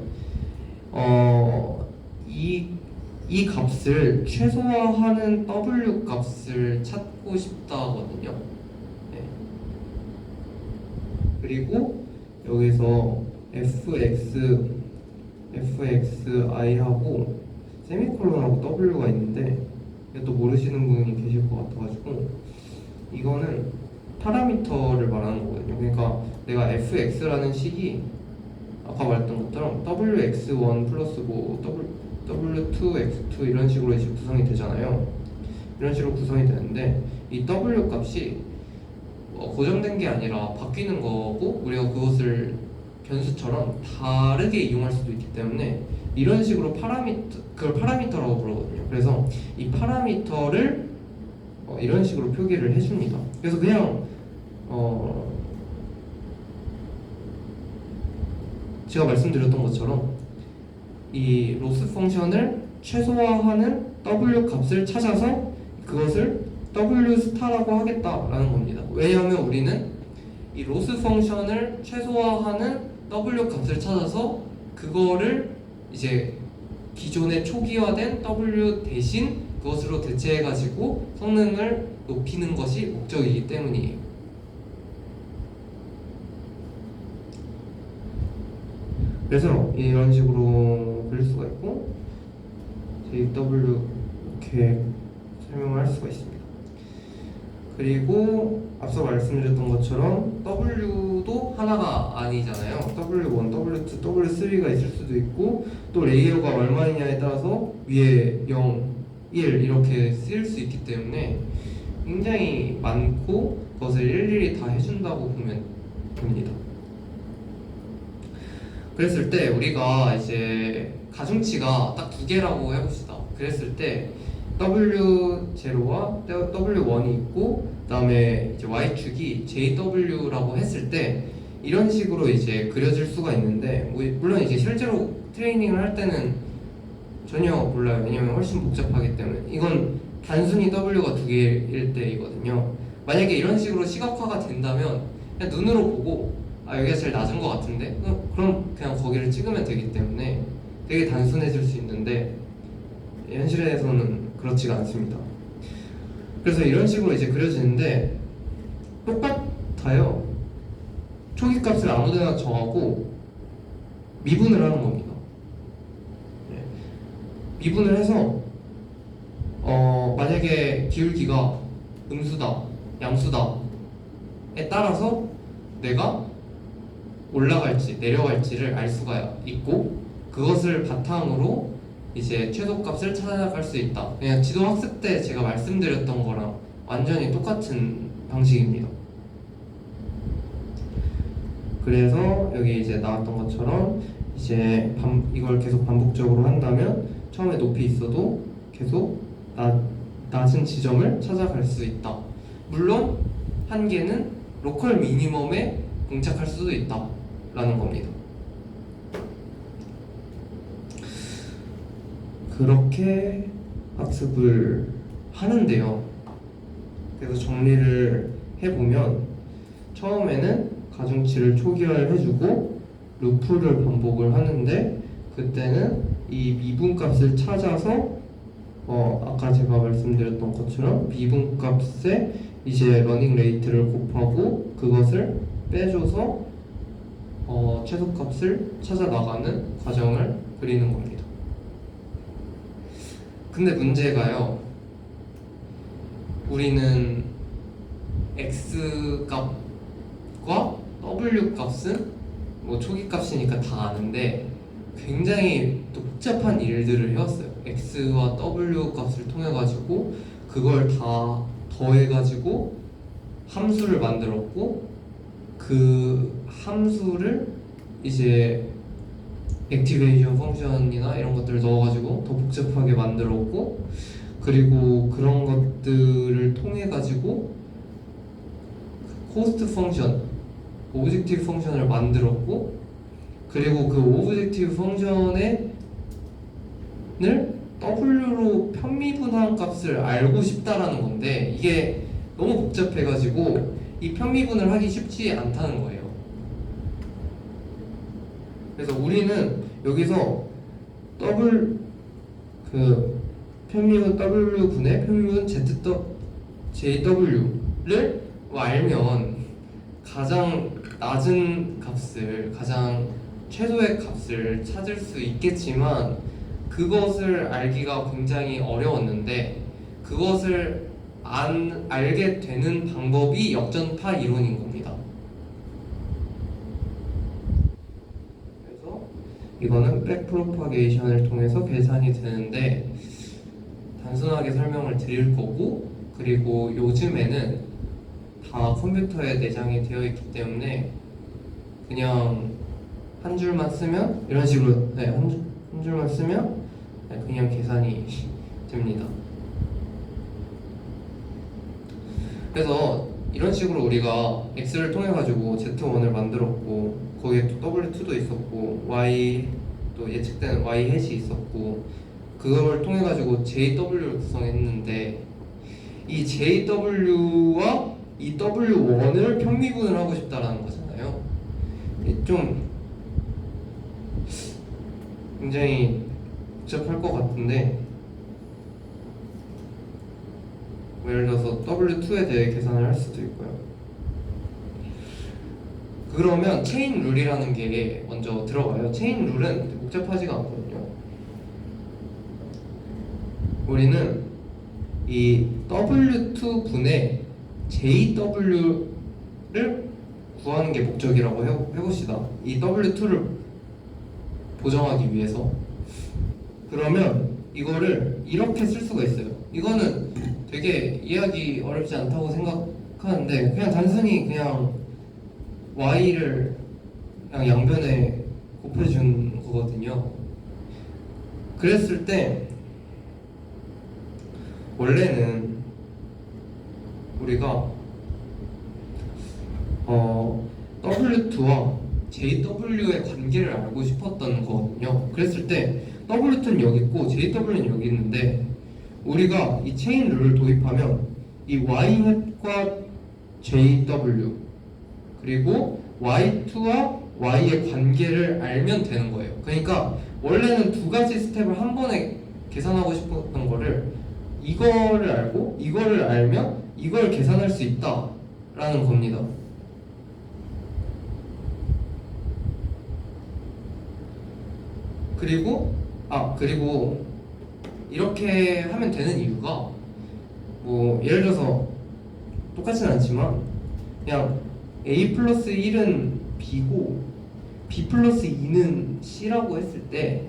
이 값을 최소화하는 W 값을 찾고 싶다거든요. 네. 그리고 여기서 fxi하고 세미콜론하고 w가 있는데 또 모르시는 분이 계실 것 같아가지고 이거는 파라미터를 말하는 거거든요. 그러니까 내가 fx라는 식이 아까 말했던 것처럼 wx1 플러스 뭐 w2x2 이런 식으로 이제 구성이 되잖아요. 이런 식으로 구성이 되는데 이 w 값이 고정된 게 아니라 바뀌는 거고 우리가 그것을 변수처럼 다르게 이용할 수도 있기 때문에 이런 식으로 그걸 파라미터라고 부르거든요. 그래서 이 파라미터를 이런 식으로 표기를 해줍니다. 그래서 그냥 제가 말씀드렸던 것처럼 이 로스 펑션을 최소화하는 W 값을 찾아서 그것을 W 스타라고 하겠다라는 겁니다. 왜냐하면 우리는 이 로스 펑션을 최소화하는 W 값을 찾아서 그거를 이제 기존에 초기화된 W 대신 그것으로 대체해가지고 성능을 높이는 것이 목적이기 때문이에요. 그래서 이런 식으로 그릴 수가 있고 JW 이렇게 설명을 할 수가 있습니다. 그리고 앞서 말씀드렸던 것처럼 W도 하나가 아니잖아요. W1, W2, W3가 있을 수도 있고 또 레이어가 얼마냐에 따라서 위에 0, 1 이렇게 쓰일 수 있기 때문에 굉장히 많고 그것을 일일이 다 해준다고 보면 됩니다. 그랬을 때 우리가 이제 가중치가 딱 두 개라고 해봅시다. 그랬을 때 W0와 W1이 있고 그다음에 이제 Y축이 JW라고 했을 때 이런 식으로 이제 그려질 수가 있는데 물론 이제 실제로 트레이닝을 할 때는 전혀 몰라요. 왜냐면 훨씬 복잡하기 때문에 이건 단순히 W가 두 개일 때이거든요. 만약에 이런 식으로 시각화가 된다면 그냥 눈으로 보고 여기가 제일 낮은 것 같은데 그럼 그냥 거기를 찍으면 되기 때문에 되게 단순해질 수 있는데 현실에서는 그렇지가 않습니다. 그래서 이런 식으로 이제 그려지는데 똑같아요. 초기 값을 아무데나 정하고 미분을 하는 겁니다. 네. 미분을 해서 만약에 기울기가 음수다, 양수다에 따라서 내가 올라갈지 내려갈지를 알 수가 있고 그것을 바탕으로 이제 최소값을 찾아갈 수 있다. 그냥 지도 학습 때 제가 말씀드렸던 거랑 완전히 똑같은 방식입니다. 그래서 여기 이제 나왔던 것처럼 이제 이걸 계속 반복적으로 한다면 처음에 높이 있어도 계속 낮은 지점을 찾아갈 수 있다. 물론 한계는 로컬 미니멈에 봉착할 수도 있다 라는 겁니다. 그렇게 학습을 하는데요. 그래서 정리를 해보면 처음에는 가중치를 초기화를 해주고 루프를 반복을 하는데 그때는 이 미분값을 찾아서 아까 제가 말씀드렸던 것처럼 미분값에 이제 러닝 레이트를 곱하고 그것을 빼줘서 최소값을 찾아 나가는 과정을 그리는 겁니다. 근데 문제가요, 우리는 x 값과 w 값은 뭐 초기 값이니까 다 아는데 굉장히 또 복잡한 일들을 해왔어요. x와 w 값을 통해 가지고 그걸 다 더해 가지고 함수를 만들었고, 그 함수를 이제 액티베이션 펑션이나 이런 것들을 넣어가지고 더 복잡하게 만들었고, 그리고 그런 것들을 통해 가지고 코스트 펑션, 오브젝티브 펑션을 만들었고, 그리고 그 오브젝티브 펑션을 w로 편미분한 값을 알고 싶다라는 건데, 이게 너무 복잡해가지고 이 편미분을 하기 쉽지 않다는 거예요. 그래서 우리는 여기서 편미분 W분의 편미분 JW를 알면 가장 낮은 값을, 가장 최소의 값을 찾을 수 있겠지만 그것을 알기가 굉장히 어려웠는데, 그것을 알게 되는 방법이 역전파 이론인 겁니다. 그래서 이거는 백프로파게이션을 통해서 계산이 되는데, 단순하게 설명을 드릴 거고, 그리고 요즘에는 다 컴퓨터에 내장이 되어 있기 때문에 그냥 한 줄만 쓰면 이런 식으로, 한 줄만 쓰면 그냥 계산이 됩니다. 그래서 이런 식으로 우리가 x를 통해 가지고 z1을 만들었고, 거기에 또 w2도 있었고, y 또 예측되는 y 햇이 있었고, 그걸 통해 가지고 jw를 구성했는데, 이 jw와 이 w1을 편미분을 하고 싶다라는 거잖아요. 좀 굉장히 복잡할 것 같은데, 예를 들어서 W2에 대해 계산을 할 수도 있고요. 그러면 체인 룰이라는 게 먼저 들어가요. 체인 룰은 복잡하지가 않거든요. 우리는 이 W2분의 JW를 구하는 게 목적이라고 해봅시다. 이 W2를 보정하기 위해서. 그러면 이거를 이렇게 쓸 수가 있어요. 이거는 되게 이해하기 어렵지 않다고 생각하는데, 그냥 단순히 그냥 y를 그냥 양변에 곱해준 거거든요. 그랬을 때 원래는 우리가 W2와 JW의 관계를 알고 싶었던 거거든요. 그랬을 때 W2는 여기 있고 JW는 여기 있는데, 우리가 이 체인 룰을 도입하면 이 y-과 JW 그리고 y2와 y의 관계를 알면 되는 거예요. 그러니까 원래는 두 가지 스텝을 한 번에 계산하고 싶었던 거를, 이거를 알고 이거를 알면 이걸 계산할 수 있다라는 겁니다. 그리고 이렇게 하면 되는 이유가, 뭐 예를 들어서 똑같진 않지만 그냥 a 플러스 1은 b고 b 플러스 2는 c라고 했을 때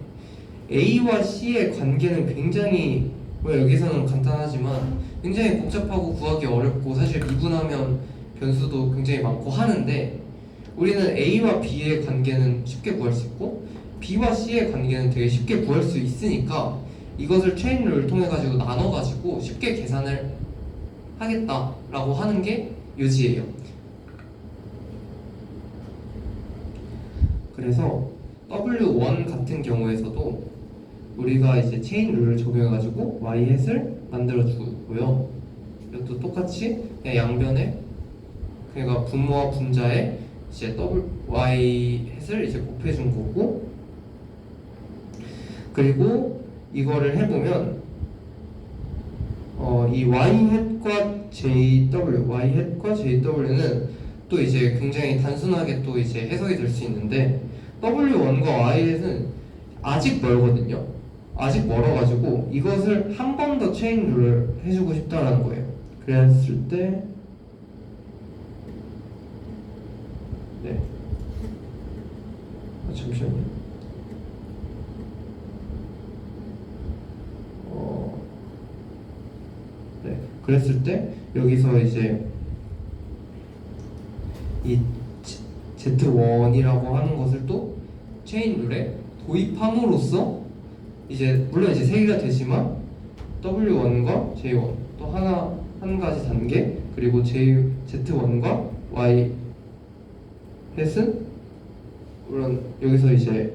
a와 c의 관계는 굉장히, 뭐 여기서는 간단하지만 굉장히 복잡하고 구하기 어렵고, 사실 미분하면 변수도 굉장히 많고 하는데, 우리는 a와 b의 관계는 쉽게 구할 수 있고 b와 c의 관계는 되게 쉽게 구할 수 있으니까 이것을 체인 룰을 통해 가지고 나눠 가지고 쉽게 계산을 하겠다라고 하는 게 요지예요. 그래서 W1 같은 경우에서도 우리가 이제 체인 룰을 적용해 가지고 y 햇을 만들어 주고요. 이것도 똑같이 그냥 양변에, 그러니까 분모와 분자에 이제 y 햇을 이제 곱해 준 거고, 그리고 이거를 해보면 이 y-hat과 y-hat과 jw는 또 이제 굉장히 단순하게 또 이제 해석이 될 수 있는데 w1과 y-hat은 아직 멀거든요. 아직 멀어가지고 이것을 한 번 더 체인 룰을 해주고 싶다라는 거예요. 그랬을 때 네. 잠시만요. 네. 그랬을 때 여기서 이제 이 Z1이라고 하는 것을 또 체인 룰에 도입함으로써 이제 물론 이제 세 개가 되지만 W1과 J1 또 한 가지 단계 그리고 Z1과 Y 햇은 물론 여기서 이제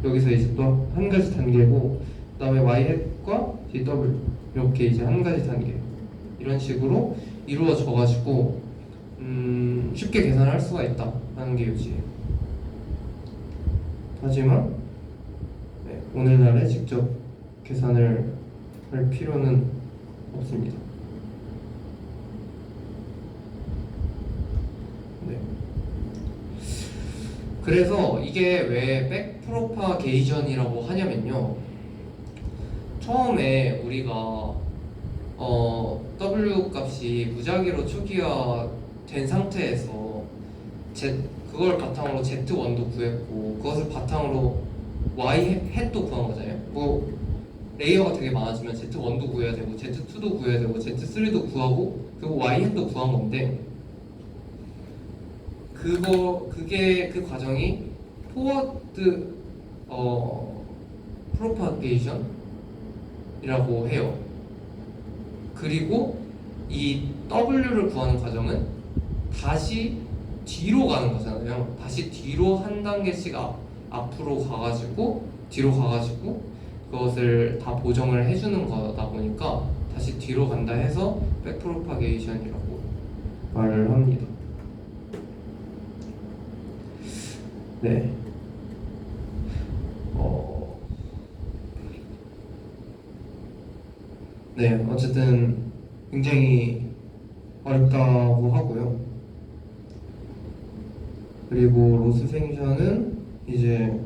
여기서 이제 또 한 가지 단계고 그다음에 Y 햇과 JW 이렇게 이제 한 가지 단계 이런 식으로 이루어져 가지고 쉽게 계산할 수가 있다라는 게 요지예요. 하지만 네, 오늘날에 직접 계산을 할 필요는 없습니다. 네. 그래서 이게 왜 백프로파게이션이라고 하냐면요. 처음에 우리가 W 값이 무작위로 초기화된 상태에서 그걸 바탕으로 Z1도 구했고 그것을 바탕으로 Y 햇도 구한 거잖아요. 뭐 레이어가 되게 많아지면 Z1도 구해야 되고 Z2도 구해야 되고 Z3도 구하고 그리고 Y 햇도 구한 건데 그게 그 과정이 포워드 프로파게이션이라고 해요. 그리고 이 W를 구하는 과정은 다시 뒤로 가는 거잖아요. 다시 뒤로 한 단계씩 앞으로 가가지고 뒤로 가가지고 그것을 다 보정을 해주는 거다 보니까 다시 뒤로 간다 해서 백프로파게이션이라고 말을 합니다. 네. 네, 어쨌든 굉장히 어렵다고 하고요. 그리고 로스 생션은 이제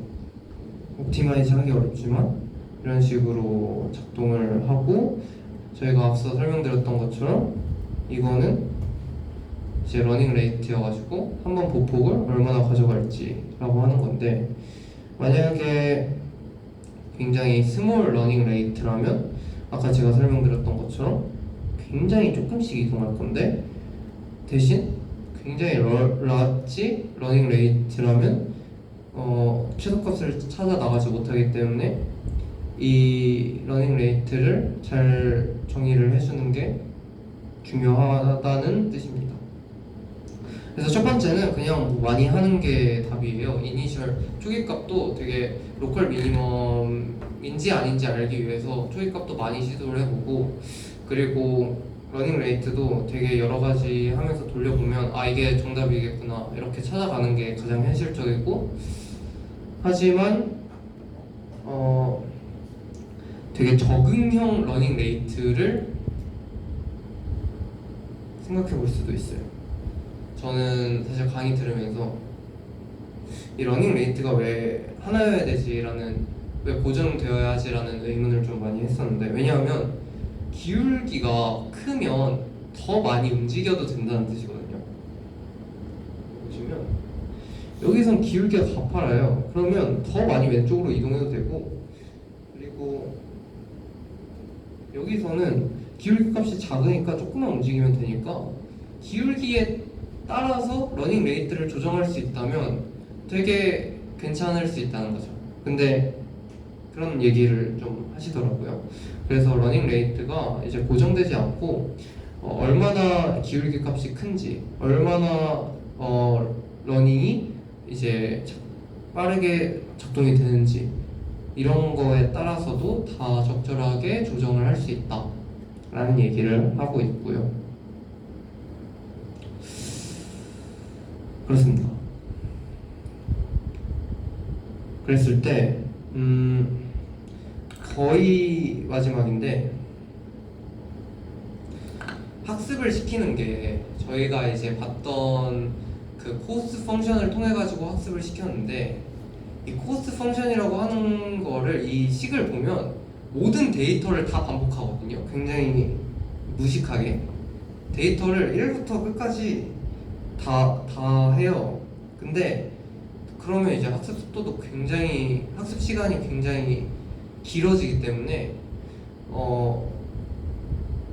옵티마이즈 하기 어렵지만 이런 식으로 작동을 하고 저희가 앞서 설명드렸던 것처럼 이거는 이제 러닝 레이트여가지고 한번 보폭을 얼마나 가져갈지라고 하는 건데 만약에 굉장히 스몰 러닝 레이트라면 아까 제가 설명드렸던 것처럼 굉장히 조금씩 이동할 건데 대신 굉장히 라지 러닝 레이트라면 최소값을 찾아 나가지 못하기 때문에 이 러닝 레이트를 잘 정의를 해주는 게 중요하다는 뜻입니다. 그래서 첫 번째는 그냥 뭐 많이 하는 게 답이에요. 이니셜 초기값도 되게 로컬 미니멈인지 아닌지 알기 위해서 초기값도 많이 시도를 해보고 그리고 러닝 레이트도 되게 여러 가지 하면서 돌려보면 아 이게 정답이겠구나 이렇게 찾아가는 게 가장 현실적이고 하지만 되게 적응형 러닝 레이트를 생각해 볼 수도 있어요. 저는 사실 강의 들으면서 이 러닝 레이트가 왜 하나여야 되지라는 왜 고정되어야 하지라는 의문을 좀 많이 했었는데 왜냐하면 기울기가 크면 더 많이 움직여도 된다는 뜻이거든요. 보시면 여기선 기울기가 가파라요. 그러면 더 많이 왼쪽으로 이동해도 되고 그리고 여기서는 기울기 값이 작으니까 조금만 움직이면 되니까 기울기에 따라서 러닝 레이트를 조정할 수 있다면 되게 괜찮을 수 있다는 거죠. 근데 그런 얘기를 좀 하시더라고요. 그래서 러닝 레이트가 이제 고정되지 않고 얼마나 기울기 값이 큰지 얼마나 러닝이 이제 빠르게 작동이 되는지 이런 거에 따라서도 다 적절하게 조정을 할 수 있다 라는 얘기를 하고 있고요. 그렇습니다. 그랬을 때 거의 마지막인데, 학습을 시키는 게 저희가 이제 봤던 그 코스트 펑션을 통해 가지고 학습을 시켰는데, 이 코스트 펑션이라고 하는 거를 이 식을 보면 모든 데이터를 다 반복하거든요. 굉장히 무식하게 데이터를 1부터 끝까지 다 해요. 근데 그러면 이제 학습 속도도 굉장히, 학습 시간이 굉장히 길어지기 때문에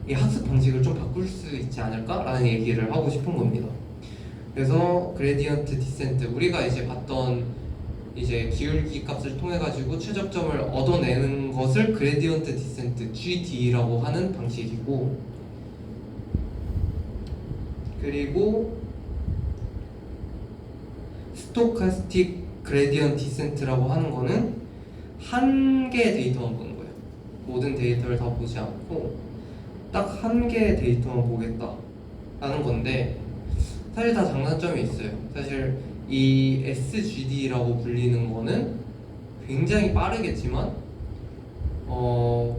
이 학습 방식을 좀 바꿀 수 있지 않을까라는 얘기를 하고 싶은 겁니다. 그래서 그레디언트 디센트, 우리가 이제 봤던 이제 기울기 값을 통해 가지고 최적점을 얻어내는 것을 그레디언트 디센트 GD라고 하는 방식이고, 그리고 스토카스틱 그레디언트 디센트라고 하는 거는 한 개의 데이터만 보는 거예요. 모든 데이터를 다 보지 않고 딱 한 개의 데이터만 보겠다라는 건데, 사실 다 장단점이 있어요. 사실 이 SGD라고 불리는 거는 굉장히 빠르겠지만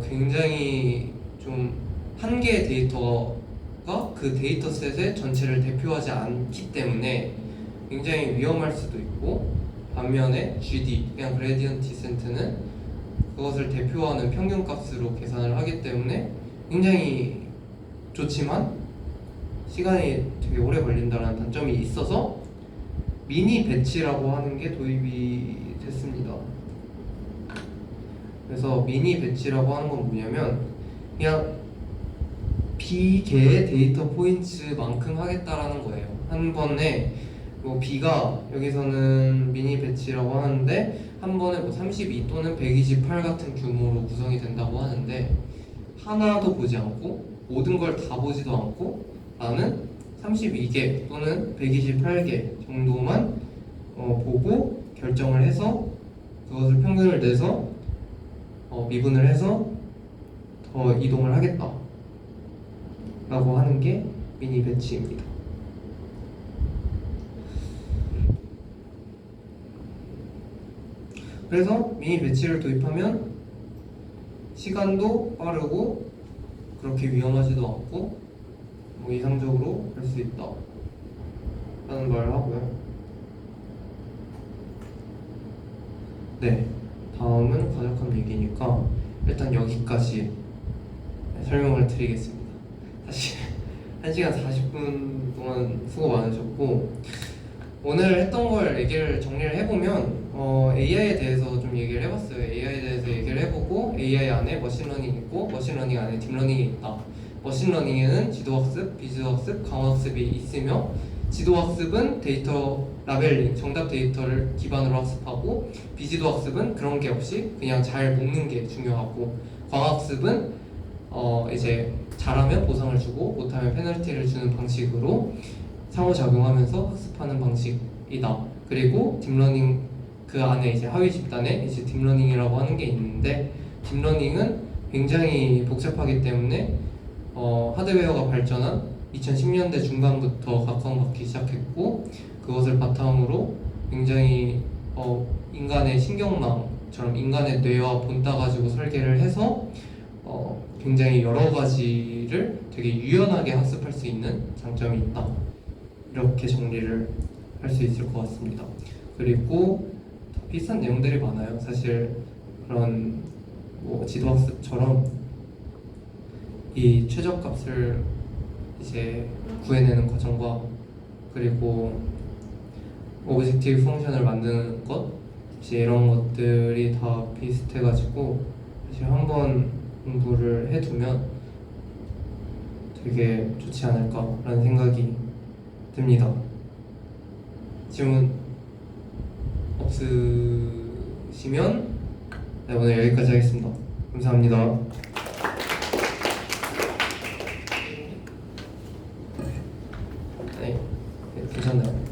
굉장히 좀 한 개의 데이터가 그 데이터셋의 전체를 대표하지 않기 때문에 굉장히 위험할 수도 있고, 반면에 GD, 그냥 그레디언트 디센트는 그것을 대표하는 평균값으로 계산을 하기 때문에 굉장히 좋지만 시간이 되게 오래 걸린다는 단점이 있어서 미니 배치라고 하는 게 도입이 됐습니다. 그래서 미니 배치라고 하는 건 뭐냐면, 그냥 B개의 데이터 포인트만큼 하겠다라는 거예요. 한 번에 뭐 B가 여기서는 미니 배치라고 하는데 한 번에 뭐 32 또는 128 같은 규모로 구성이 된다고 하는데, 하나도 보지 않고 모든 걸 다 보지도 않고 나는 32개 또는 128개 정도만 보고 결정을 해서 그것을 평균을 내서 미분을 해서 더 이동을 하겠다 라고 하는 게 미니 배치입니다. 그래서 미니 배치를 도입하면 시간도 빠르고 그렇게 위험하지도 않고 뭐 이상적으로 할 수 있다 라는 말을 하고요. 네, 다음은 과적한 얘기니까 일단 여기까지 설명을 드리겠습니다. 사실 1시간 40분 동안 수고 많으셨고, 오늘 했던 걸 얘기를 정리를 해보면 AI에 대해서 좀 얘기를 해봤어요. AI에 대해서 얘기를 해보고, AI 안에 머신러닝이 있고 머신러닝 안에 딥러닝이 있다. 머신러닝에는 지도학습, 비지도학습, 강화학습이 있으며, 지도학습은 데이터 라벨링, 정답 데이터를 기반으로 학습하고, 비지도학습은 그런 게 없이 그냥 잘 먹는 게 중요하고, 강화학습은 이제 잘하면 보상을 주고 못하면 페널티를 주는 방식으로 상호작용하면서 학습하는 방식이다. 그리고 딥러닝, 그 안에 이제 하위 집단에 이제 딥러닝이라고 하는 게 있는데, 딥러닝은 굉장히 복잡하기 때문에 하드웨어가 발전한 2010년대 중반부터 각광받기 시작했고, 그것을 바탕으로 굉장히 인간의 신경망처럼 인간의 뇌와 본따 가지고 설계를 해서 굉장히 여러 가지를 되게 유연하게 학습할 수 있는 장점이 있다. 이렇게 정리를 할 수 있을 것 같습니다. 그리고 비슷한 내용들이 많아요. 사실 그런 뭐 지도학습처럼 이 최저값을 이제 구해내는 과정과, 그리고 오브젝티브 펑션을 만드는 것, 이제 이런 것들이 다 비슷해가지고 사실 한번 공부를 해두면 되게 좋지 않을까라는 생각이 듭니다. 질문 없으시면 네, 오늘 여기까지 하겠습니다. 감사합니다. 네, 괜찮나요?